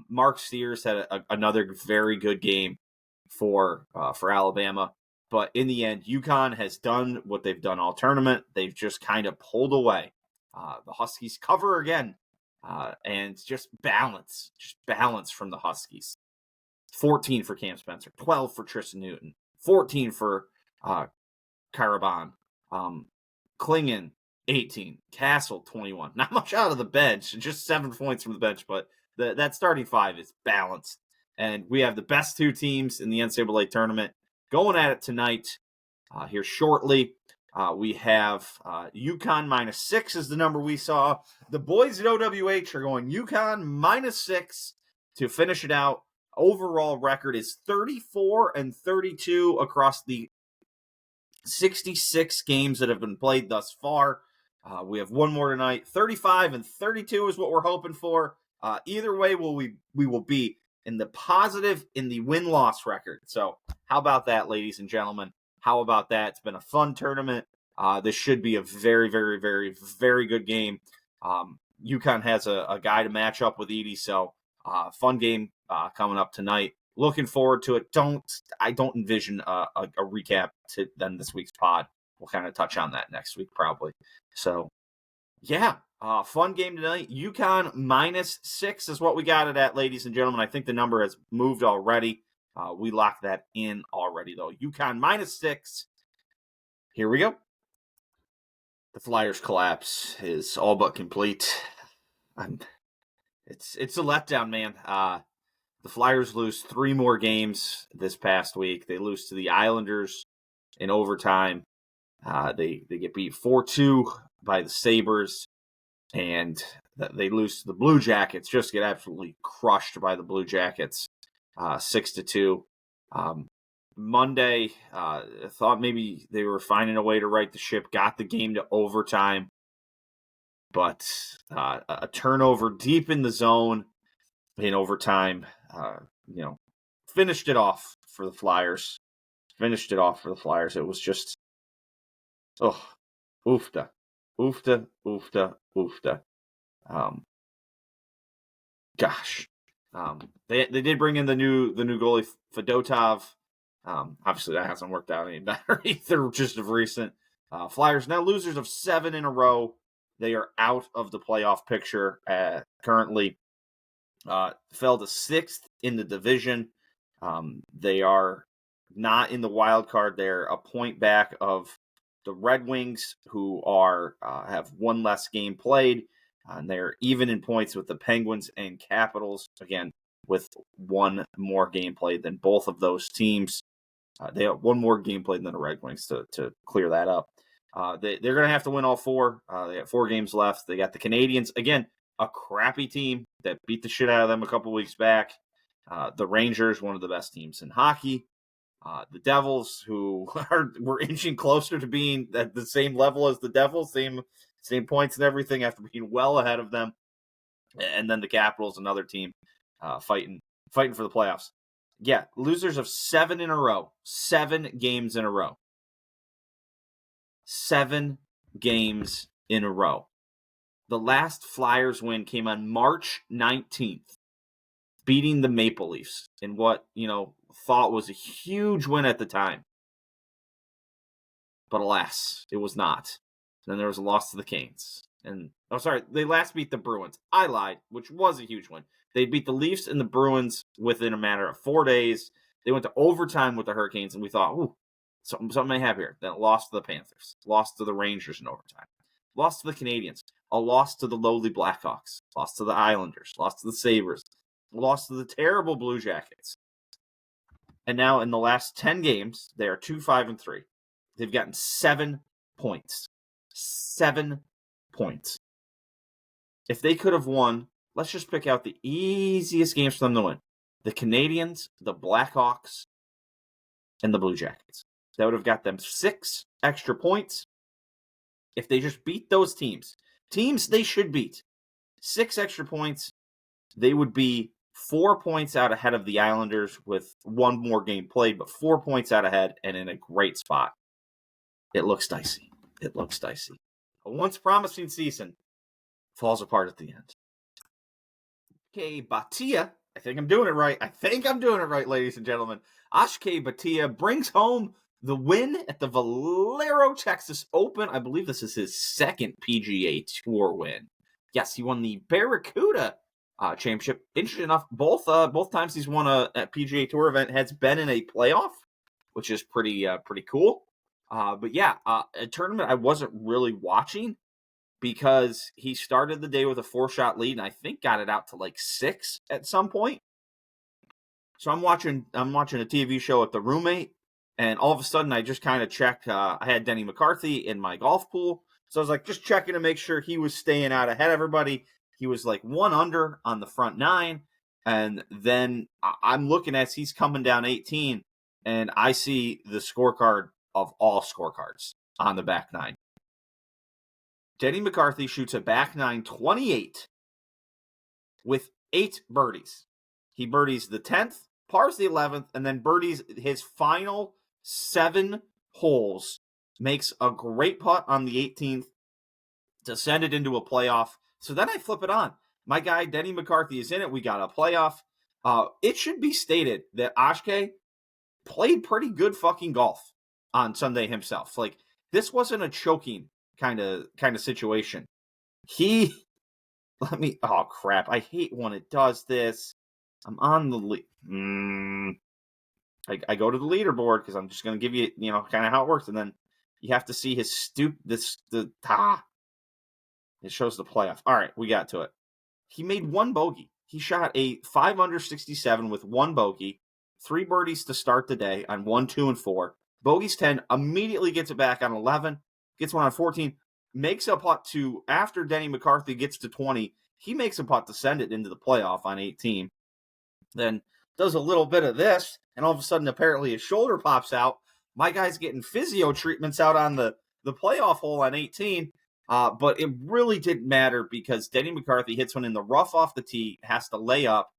Mark Steers had another very good game for Alabama. But in the end, UConn has done what they've done all tournament. They've just kind of pulled away. The Huskies cover again, and just balance from the Huskies. 14 for Cam Spencer, 12 for Tristan Newton, 14 for Caraban, Klingon, 18, Castle, 21. Not much out of the bench, just 7 points from the bench, but that starting five is balanced. And we have the best 2 teams in the NCAA tournament going at it tonight. Here shortly, we have UConn -6 is the number we saw. The boys at OWH are going UConn -6 to finish it out. Overall record is 34-32 across the 66 games that have been played thus far. We have one more tonight. 35-32 is what we're hoping for. Either way, we will be in the positive in the win-loss record. So how about that, ladies and gentlemen? How about that? It's been a fun tournament. This should be a very, very, very, very good game. UConn has a guy to match up with Edie, so fun game coming up tonight. Looking forward to it. I don't envision a recap to then this week's pod. We'll kind of touch on that next week probably. So, yeah, fun game tonight. UConn -6 is what we got it at, ladies and gentlemen. I think the number has moved already. We locked that in already, though. UConn -6. Here we go. The Flyers' collapse is all but complete. It's a letdown, man. The Flyers lose 3 more games this past week. They lose to the Islanders in overtime. They get beat 4-2 by the Sabres, and they lose to the Blue Jackets. Just get absolutely crushed by the Blue Jackets, 6-2. Monday, thought maybe they were finding a way to right the ship. Got the game to overtime, but a turnover deep in the zone in overtime, finished it off for the Flyers. It was just, oofta. Gosh. They did bring in the new goalie Fedotov. Obviously that hasn't worked out any better either, just of recent. Flyers now losers of 7 in a row. They are out of the playoff picture currently. Fell to 6th in the division. They are not in the wild card. They're a point back of the Red Wings, who have 1 less game played. And they're even in points with the Penguins and Capitals, again, with 1 more game played than both of those teams. They have 1 more game played than the Red Wings to clear that up. They're going to have to win all 4. They have 4 games left. They got the Canadiens, again, a crappy team that beat the shit out of them a couple weeks back. The Rangers, one of the best teams in hockey. The Devils, who were inching closer to being at the same level as the Devils, same points and everything after being well ahead of them. And then the Capitals, another team fighting for the playoffs. Yeah, losers of 7 in a row. 7 games in a row. 7 games in a row. The last Flyers win came on March 19th, beating the Maple Leafs in what, thought was a huge win at the time. But alas, it was not. Then there was a loss to the Canes. They last beat the Bruins. I lied, which was a huge win. They beat the Leafs and the Bruins within a matter of 4 days. They went to overtime with the Hurricanes, and we thought, ooh, something may have here. Then it lost to the Panthers, lost to the Rangers in overtime, lost to the Canadiens, a loss to the lowly Blackhawks, lost to the Islanders, lost to the Sabres, lost to the terrible Blue Jackets. And now in the last 10 games, they are 2-5-3. They've gotten 7 points. 7 points. If they could have won, let's just pick out the easiest games for them to win. The Canadiens, the Blackhawks, and the Blue Jackets. That would have got them 6 extra points. If they just beat those teams they should beat, 6 extra points, they would be 4 points out ahead of the Islanders with 1 more game played, but 4 points out ahead and in a great spot. It looks dicey. A once promising season falls apart at the end. Ashke Bhatia, I think I'm doing it right, ladies and gentlemen. Ashke Bhatia brings home the win at the Valero Texas Open. I believe this is his second PGA Tour win. Yes, he won the Barracuda championship. Interesting enough, both times he's won a PGA Tour event has been in a playoff, which is pretty cool. But yeah, a tournament I wasn't really watching because he started the day with a 4-shot lead and I think got it out to like 6 at some point. So I'm watching a TV show with the roommate, and all of a sudden I just kind of checked. I had Denny McCarthy in my golf pool, so I was like just checking to make sure he was staying out ahead of everybody. He was like 1 under on the front 9, and then I'm looking as he's coming down 18, and I see the scorecard of all scorecards on the back 9. Denny McCarthy shoots a back 9 28 with 8 birdies. He birdies the 10th, pars the 11th, and then birdies his final 7 holes. Makes a great putt on the 18th to send it into a playoff. So then I flip it on. My guy, Denny McCarthy, is in it. We got a playoff. It should be stated that Ashke played pretty good fucking golf on Sunday himself. Like, this wasn't a choking kind of situation. Oh crap, I hate when it does this. I'm on the lead. I go to the leaderboard because I'm just going to give you, kind of how it works. And then you have to see his it shows the playoff. All right, we got to it. He made 1 bogey. He shot a 5 under 67 with 1 bogey, 3 birdies to start the day on 1, 2, and 4. Bogeys 10, immediately gets it back on 11, gets one on 14, makes a putt to, after Denny McCarthy gets to 20, he makes a putt to send it into the playoff on 18. Then does a little bit of this, and all of a sudden, apparently, his shoulder pops out. My guy's getting physio treatments out on the playoff hole on 18, but it really didn't matter because Denny McCarthy hits one in the rough off the tee, has to lay up,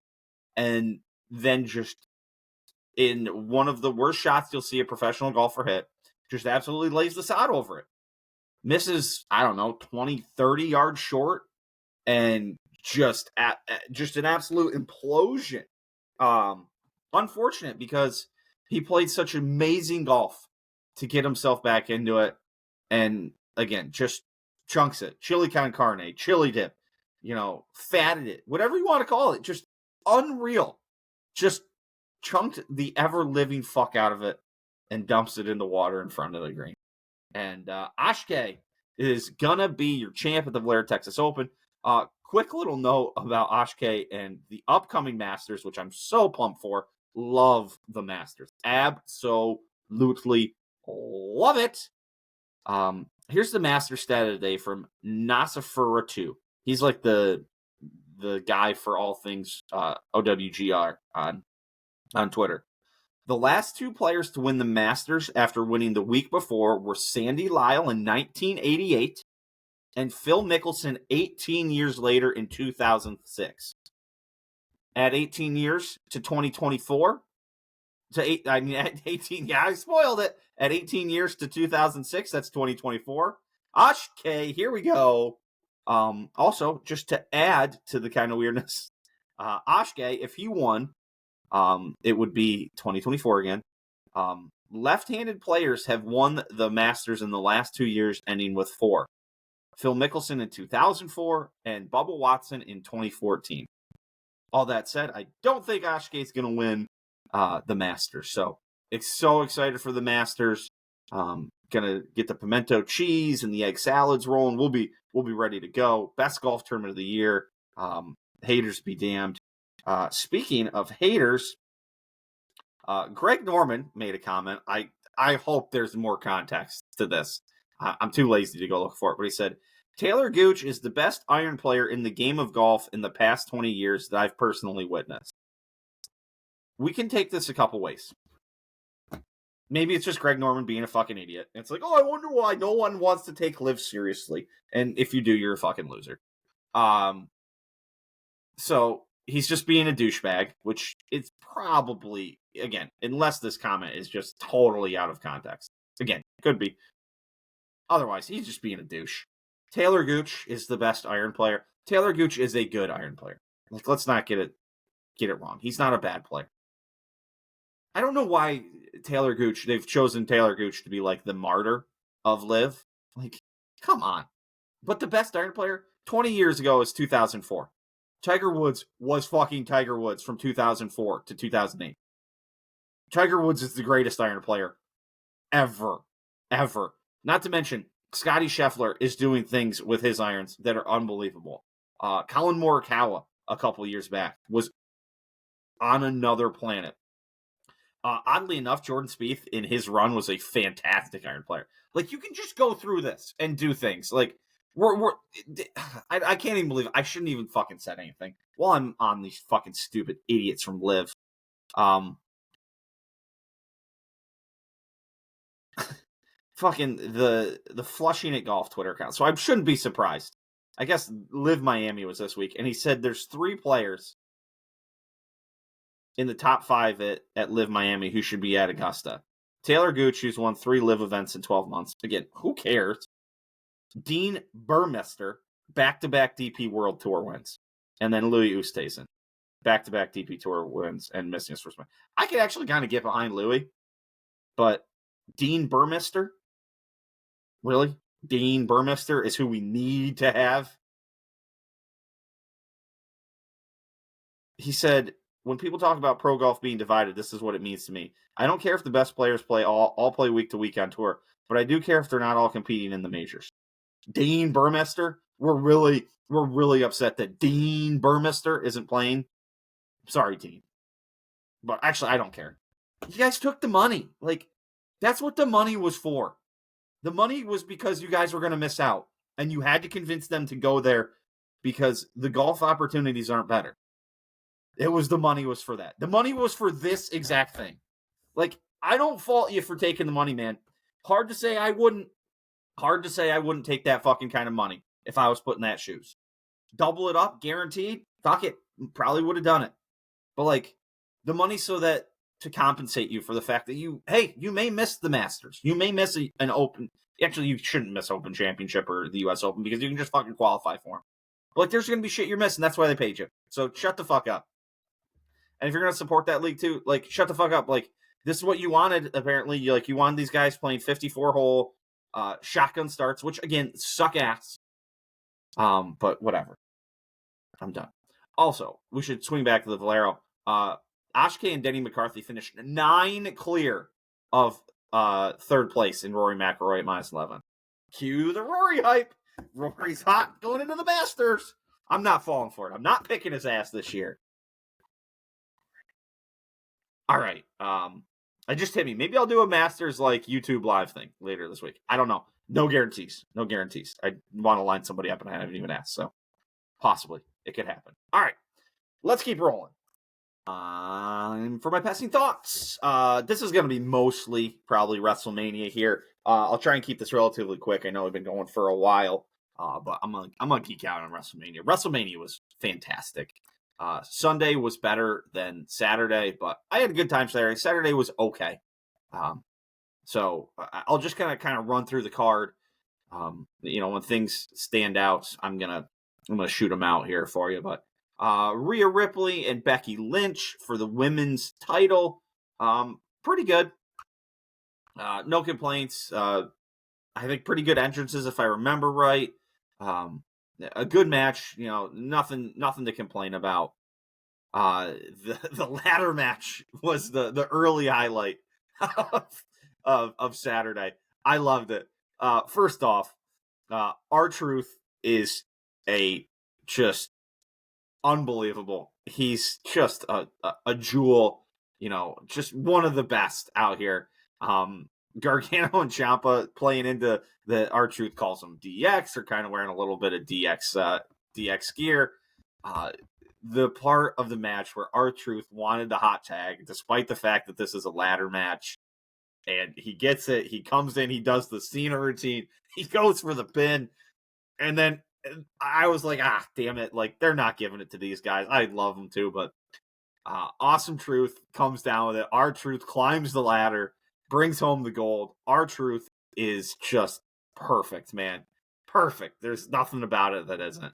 and then just in one of the worst shots you'll see a professional golfer hit, just absolutely lays the sod over it. Misses, 20, 30 yards short, and just an absolute implosion. Unfortunate because he played such amazing golf to get himself back into it, and again, just chunks it. Chili con carne, chili dip, fatted it, whatever you want to call it. Just unreal. Just chunked the ever-living fuck out of it and dumps it in the water in front of the green. And Ashke is gonna be your champ at the Valero Texas Open. Quick little note about Ashke and the upcoming Masters, which I'm so pumped for. Love the Masters. Absolutely love it. Here's the Master stat of the day from Nasifura2. He's like the guy for all things OWGR on Twitter. The last 2 players to win the Masters after winning the week before were Sandy Lyle in 1988 and Phil Mickelson 18 years later in 2006. Add 18 years to 2024. At 18, yeah, I spoiled it. At 18 years to 2006, that's 2024. Ashke, here we go. Also, just to add to the kind of weirdness, Ashke, if he won, it would be 2024 again. Left-handed players have won the Masters in the last 2 years, ending with 4. Phil Mickelson in 2004 and Bubba Watson in 2014. All that said, I don't think Ashke is going to win the Masters. So it's so excited for the Masters. Gonna get the pimento cheese and the egg salads rolling. We'll be ready to go. Best golf tournament of the year. Haters be damned. Speaking of haters, Greg Norman made a comment. I hope there's more context to this. I'm too lazy to go look for it, but he said, Taylor Gooch is the best iron player in the game of golf in the past 20 years that I've personally witnessed. We can take this a couple ways. Maybe it's just Greg Norman being a fucking idiot. It's like, I wonder why no one wants to take Liv seriously. And if you do, you're a fucking loser. So he's just being a douchebag, which is probably, again, unless this comment is just totally out of context. Again, could be. Otherwise, he's just being a douche. Taylor Gooch is the best iron player. Taylor Gooch is a good iron player. Like, let's not get it wrong. He's not a bad player. I don't know why they've chosen Taylor Gooch to be like the martyr of LIV. Like, come on. But the best iron player 20 years ago is 2004. Tiger Woods was fucking Tiger Woods from 2004 to 2008. Tiger Woods is the greatest iron player ever. Ever. Not to mention, Scotty Scheffler is doing things with his irons that are unbelievable. Colin Morikawa, a couple years back, was on another planet. Oddly enough, Jordan Spieth in his run was a fantastic iron player. Like, you can just go through this and do things. Like, I can't even believe it. I shouldn't even fucking said anything while I'm on these fucking stupid idiots from LIV. Fucking the Flushing at Golf Twitter account. So I shouldn't be surprised. I guess LIV Miami was this week, and he said there's 3 players in the top 5 at LIV Miami who should be at Augusta. Taylor Gooch, who's won 3 LIV events in 12 months. Again, who cares? Dean Burmester, back-to-back DP World Tour wins. And then Louis Oosthuizen, back-to-back DP Tour wins and missing his first win. I could actually kind of get behind Louis, but Dean Burmester? Really? Dean Burmester is who we need to have? He said, when people talk about pro golf being divided, this is what it means to me. I don't care if the best players all play week to week on tour, but I do care if they're not all competing in the majors. Dean Burmester, we're really upset that Dean Burmester isn't playing. Sorry, Dean. But actually, I don't care. You guys took the money. Like, that's what the money was for. The money was because you guys were going to miss out, and you had to convince them to go there because the golf opportunities aren't better. The money was for that. The money was for this exact thing. Like, I don't fault you for taking the money, man. Hard to say I wouldn't take that fucking kind of money if I was put in that shoes. Double it up, guaranteed. Fuck it. Probably would have done it. But, like, the money to compensate you for the fact that you may miss the Masters. You may miss an Open. Actually, you shouldn't miss Open Championship or the U.S. Open because you can just fucking qualify for them. But, like, there's going to be shit you're missing. That's why they paid you. So shut the fuck up. And if you're going to support that league too, like, shut the fuck up. Like, this is what you wanted, apparently. You wanted these guys playing 54-hole shotgun starts, which, again, suck ass. But whatever. I'm done. Also, we should swing back to the Valero. Ashke and Denny McCarthy finished 9 clear of third place in Rory McIlroy at -11. Cue the Rory hype. Rory's hot going into the Masters. I'm not falling for it. I'm not picking his ass this year. All right. I just hit me. Maybe I'll do a Masters like YouTube live thing later this week. I don't know. No guarantees. No guarantees. I want to line somebody up and I haven't even asked. So possibly it could happen. All right. Let's keep rolling. For my passing thoughts, this is going to be mostly probably WrestleMania here. I'll try and keep this relatively quick. I know I've been going for a while, but I'm gonna geek out on WrestleMania. WrestleMania was fantastic. Sunday was better than Saturday, but I had a good time Saturday. Saturday was okay. So I'll just kind of run through the card. When things stand out, I'm gonna shoot them out here for you. But Rhea Ripley and Becky Lynch for the women's title, pretty good. No complaints. I think pretty good entrances if I remember right. A good match, nothing to complain about. The ladder match was the early highlight of Saturday. I loved it. First off, R-Truth is just unbelievable. He's just a jewel, just one of the best out here. Gargano and Ciampa playing into the R-Truth calls him DX. They're kind of wearing a little bit of DX gear. The part of the match where R-Truth wanted the hot tag, despite the fact that this is a ladder match, and he gets it. He comes in, he does the Cena routine, he goes for the pin, and then I was like, damn it, like, they're not giving it to these guys. I love them too, but Awesome Truth comes down with it. R-Truth climbs the ladder, brings home the gold. R-Truth is just perfect, man. Perfect. There's nothing about it that isn't.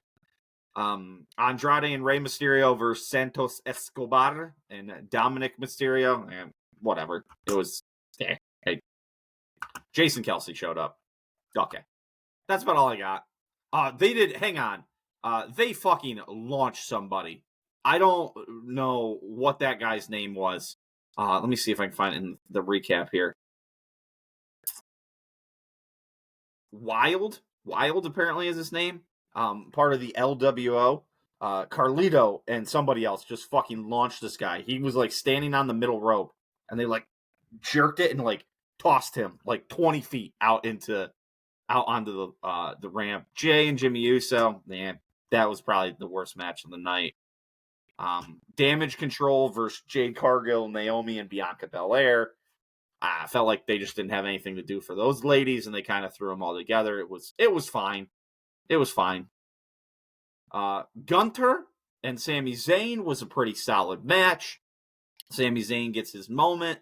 Andrade and Rey Mysterio versus Santos Escobar and Dominic Mysterio. And whatever. It was, hey, Jason Kelsey showed up. Okay. That's about all I got. Hang on. They fucking launched somebody. I don't know what that guy's name was. Let me see if I can find it in the recap here. Wild apparently is his name. Part of the LWO. Carlito and somebody else just fucking launched this guy. He was like standing on the middle rope, and they like jerked it and like tossed him like 20 feet out onto the ramp. Jay and Jimmy Uso, man, that was probably the worst match of the night. Damage Control versus Jade Cargill, Naomi, and Bianca Belair. I felt like they just didn't have anything to do for those ladies, and they kind of threw them all together. It was fine. It was fine. Gunther and Sami Zayn was a pretty solid match. Sami Zayn gets his moment.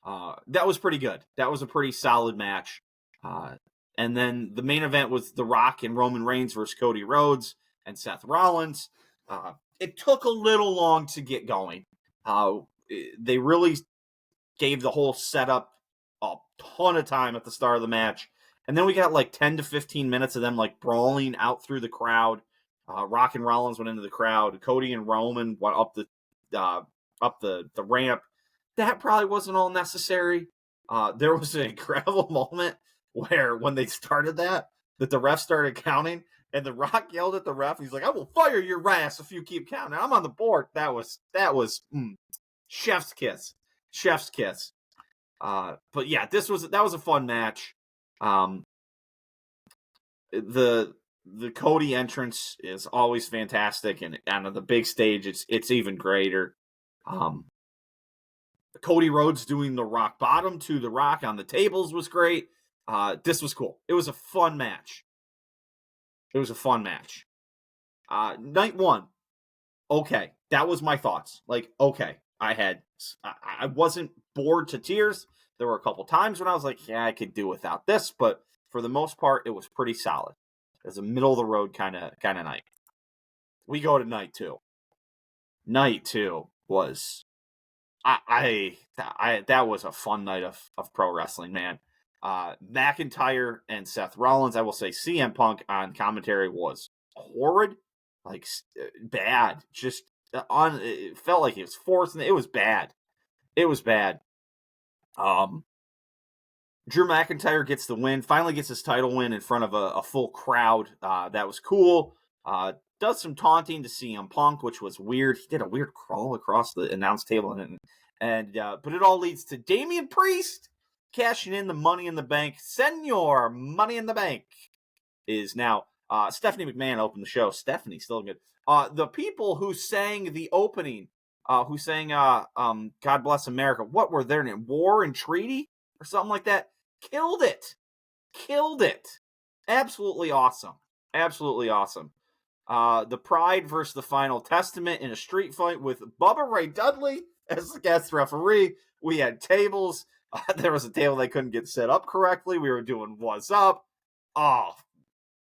That was pretty good. That was a pretty solid match. And then the main event was The Rock and Roman Reigns versus Cody Rhodes and Seth Rollins. It took a little long to get going. They really gave the whole setup a ton of time at the start of the match. And then we got like 10 to 15 minutes of them like brawling out through the crowd. Rock and Rollins went into the crowd. Cody and Roman went up the ramp. That probably wasn't all necessary. There was an incredible moment where when they started that the ref started counting, and The Rock yelled at the ref. He's like, "I will fire your ass if you keep counting. I'm on the board." That was chef's kiss. Chef's kiss. But yeah, that was a fun match. The Cody entrance is always fantastic, and on the big stage, it's even greater. Cody Rhodes doing the rock bottom to The Rock on the tables was great. This was cool. It was a fun match. Night one. Okay. That was my thoughts. Like, okay. I wasn't bored to tears. There were a couple times when I was like, yeah, I could do without this, but for the most part, it was pretty solid. It was a middle of the road kind of night. We go to night two. Night two was that was a fun night of pro wrestling, man. McIntyre and Seth Rollins, I will say CM Punk on commentary was horrid, like bad. Just it felt like he was forced. It was bad. Drew McIntyre gets the win, finally gets his title win in front of a full crowd. That was cool. Does some taunting to CM Punk, which was weird. He did a weird crawl across the announce table, but it all leads to Damian Priest cashing in the Money in the Bank. Senor Money in the Bank is now Stephanie McMahon opened the show. Stephanie still good. The people who sang the opening, who sang God Bless America, what were their name? War and Treaty or something like that. Killed it. Absolutely awesome. The Pride versus the Final Testament in a street fight with Bubba Ray Dudley as the guest referee. We had tables. There was a table they couldn't get set up correctly. We were doing what's up. Oh,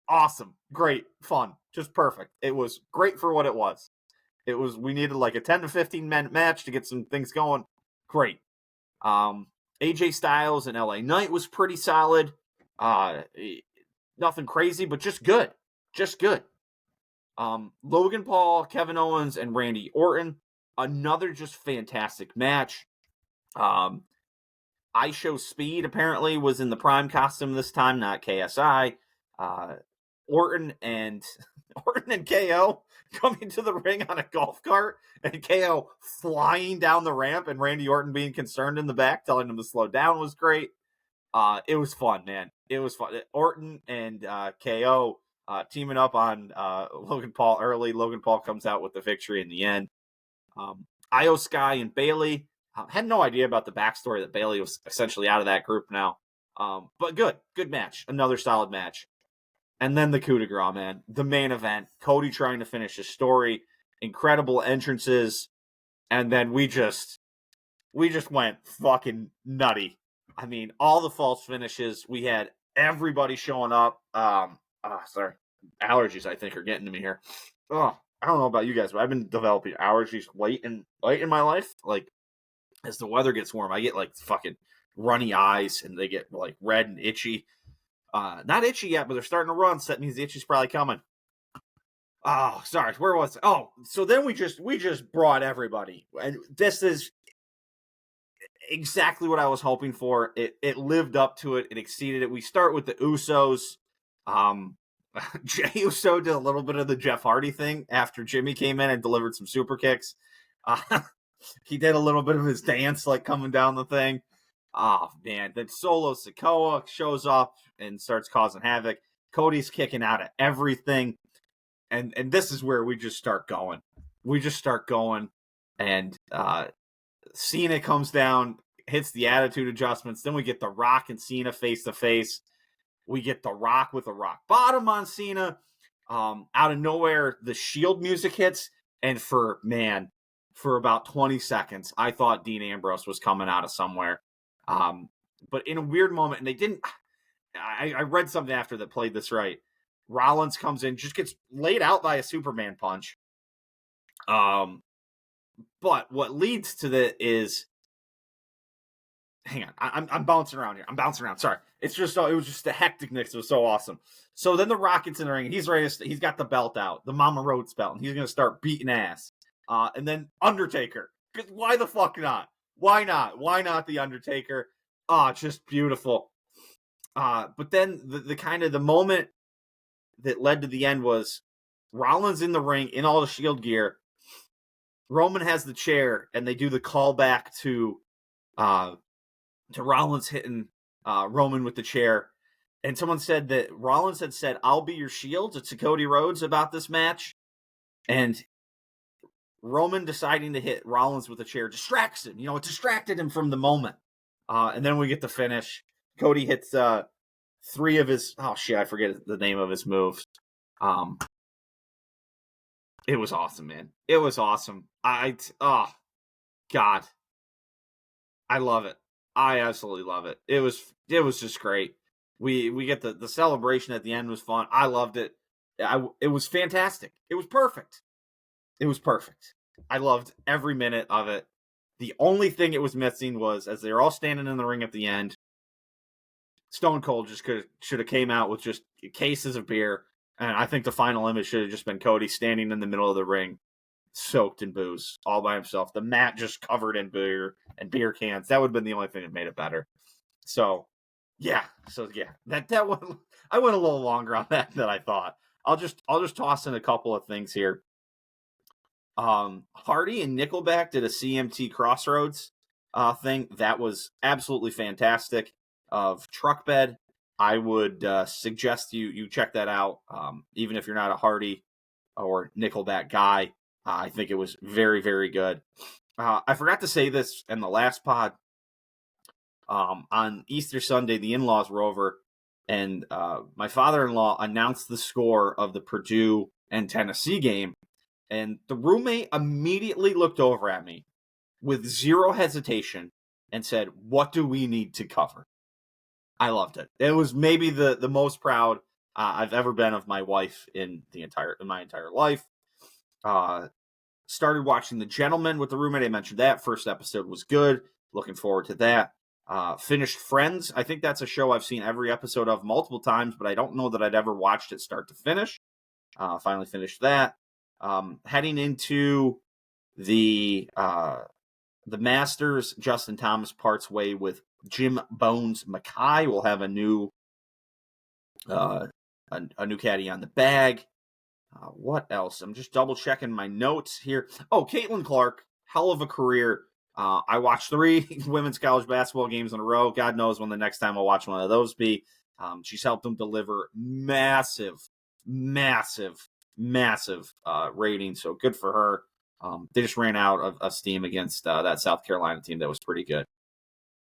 awesome. Great. Fun. Just perfect. It was great for what it was. We needed like a 10 to 15 minute match to get some things going. Great. AJ Styles and LA Knight was pretty solid. Nothing crazy, but just good. Logan Paul, Kevin Owens, and Randy Orton. Another just fantastic match. I Show Speed apparently was in the Prime costume this time, not KSI. Orton and KO coming to the ring on a golf cart, and KO flying down the ramp, and Randy Orton being concerned in the back, telling him to slow down was great. It was fun, man. It was fun. Orton and KO teaming up on Logan Paul early. Logan Paul comes out with the victory in the end. Io Sky and Bayley. Had no idea about the backstory that Bayley was essentially out of that group now. But good match. Another solid match. And then the coup de grace, man. The main event. Cody trying to finish his story. Incredible entrances. And then we just went fucking nutty. I mean, all the false finishes. We had everybody showing up. Sorry. Allergies, I think, are getting to me here. I don't know about you guys, but I've been developing allergies late in my life. Like as the weather gets warm, I get like fucking runny eyes and they get like red and itchy. Not itchy yet, but they're starting to run, so that means the itchy's probably coming. Oh, sorry. Where was it? Oh, so then we just brought everybody. And this is exactly what I was hoping for. It lived up to it. It exceeded it. We start with the Usos. Jey Uso did a little bit of the Jeff Hardy thing after Jimmy came in and delivered some super kicks. He did a little bit of his dance, like coming down the thing. Oh, man. Then Solo Sikoa shows up and starts causing havoc. Cody's kicking out of everything. And this is where we just start going. And Cena comes down, hits the attitude adjustments. Then we get The Rock and Cena face to face. We get The Rock with a rock bottom on Cena. Out of nowhere, the Shield music hits. And for about 20 seconds, I thought Dean Ambrose was coming out of somewhere. But in a weird moment, and they didn't. I read something after that played this right. Rollins comes in, just gets laid out by a Superman punch. But what leads to that is, hang on, I'm bouncing around here. Sorry, it was just the hecticness. It was so awesome. So then the Rock gets in the ring. He's ready. He's got the belt out, the Mama Rhodes belt, and he's gonna start beating ass. And then Undertaker. Why the fuck not? Why not? Why not the Undertaker? Just beautiful. But then the kind of the moment that led to the end was Rollins in the ring in all the Shield gear. Roman has the chair, and they do the callback to Rollins hitting Roman with the chair. And someone said that Rollins had said, "I'll be your shield" to Cody Rhodes about this match. And Roman deciding to hit Rollins with the chair distracts him. It distracted him from the moment. And then we get the finish. Cody hits 3 of his, I forget the name of his moves. It was awesome, man. It was awesome. God. I love it. I absolutely love it. It was just great. We get the celebration at the end was fun. I loved it. It was fantastic. It was perfect. I loved every minute of it. The only thing it was missing was, as they're all standing in the ring at the end, Stone Cold just should have came out with just cases of beer, and I think the final image should have just been Cody standing in the middle of the ring, soaked in booze, all by himself. The mat just covered in beer and beer cans. That would have been the only thing that made it better. That one, I went a little longer on that than I thought. I'll just toss in a couple of things here. Hardy and Nickelback did a CMT Crossroads thing that was absolutely fantastic. Of Truck Bed, I would suggest you check that out. Even if you're not a Hardy or Nickelback guy, I think it was very, very good. I forgot to say this in the last pod. On Easter Sunday, the in-laws were over, and my father-in-law announced the score of the Purdue and Tennessee game. And the roommate immediately looked over at me with zero hesitation and said, "What do we need to cover?" I loved it. It was maybe the most proud I've ever been of my wife in my entire life. Started watching The Gentleman with the roommate. I mentioned that. First episode was good. Looking forward to that. Finished Friends. I think that's a show I've seen every episode of multiple times, but I don't know that I'd ever watched it start to finish. Finally finished that. Heading into the Masters, Justin Thomas parts way with Jim Bones Mackay. Will have a new caddy on the bag. What else? I'm just double checking my notes here. Oh, Caitlin Clark, hell of a career. I watched 3 women's college basketball games in a row. God knows when the next time I'll watch one of those be. She's helped them deliver massive ratings, so good for her. They just ran out of steam against that South Carolina team that was pretty good.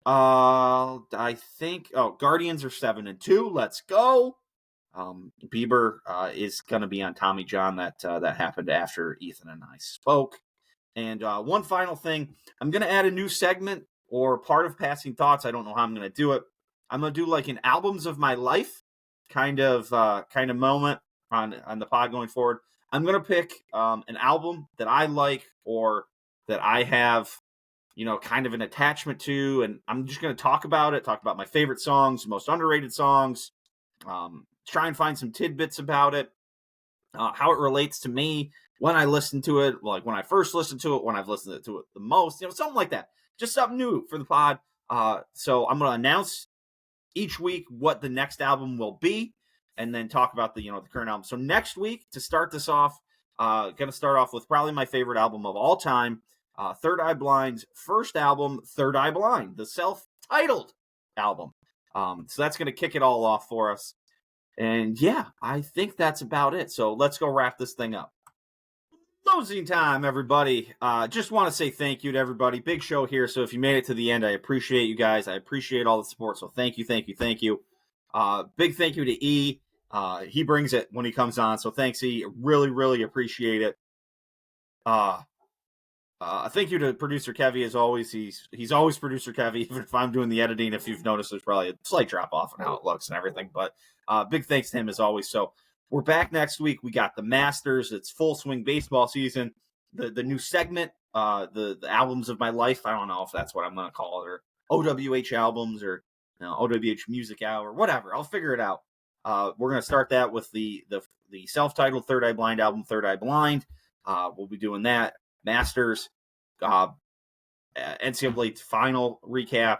I think Guardians are 7-2. Let's go. Bieber is going to be on Tommy John. That happened after Ethan and I spoke. And one final thing, I'm going to add a new segment or part of Passing Thoughts. I don't know how I'm going to do it. I'm going to do like an albums of my life kind of moment. on the pod going forward. I'm going to pick an album that I like or that I have, kind of an attachment to, and I'm just going to talk about my favorite songs, most underrated songs, try and find some tidbits about it, how it relates to me when I listen to it, like when I first listened to it, when I've listened to it the most, something like that. Just something new for the pod. So I'm going to announce each week what the next album will be, and then talk about the current album. So next week, to start this off, going to start off with probably my favorite album of all time, Third Eye Blind's first album, Third Eye Blind, the self-titled album. So that's going to kick it all off for us. And yeah, I think that's about it. So let's go wrap this thing up. Closing time, everybody. Just want to say thank you to everybody. Big show here. So if you made it to the end, I appreciate you guys. I appreciate all the support. So thank you. Big thank you to E. He brings it when he comes on. So thanks, E. Really, really appreciate it. Thank you to producer Kevy as always. He's always producer Kevy, even if I'm doing the editing. If you've noticed, there's probably a slight drop off in how it looks and everything. But big thanks to him as always. So we're back next week. We got the Masters. It's full swing baseball season. The new segment, the albums of my life. I don't know if that's what I'm going to call it, or OWH albums, or OWH music hour, whatever. I'll figure it out. We're going to start that with the self-titled Third Eye Blind album, Third Eye Blind. We'll be doing that. Masters, NCAA final recap,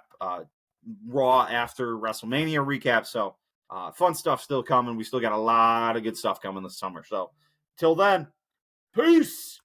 Raw after WrestleMania recap. So fun stuff still coming. We still got a lot of good stuff coming this summer. So till then, peace.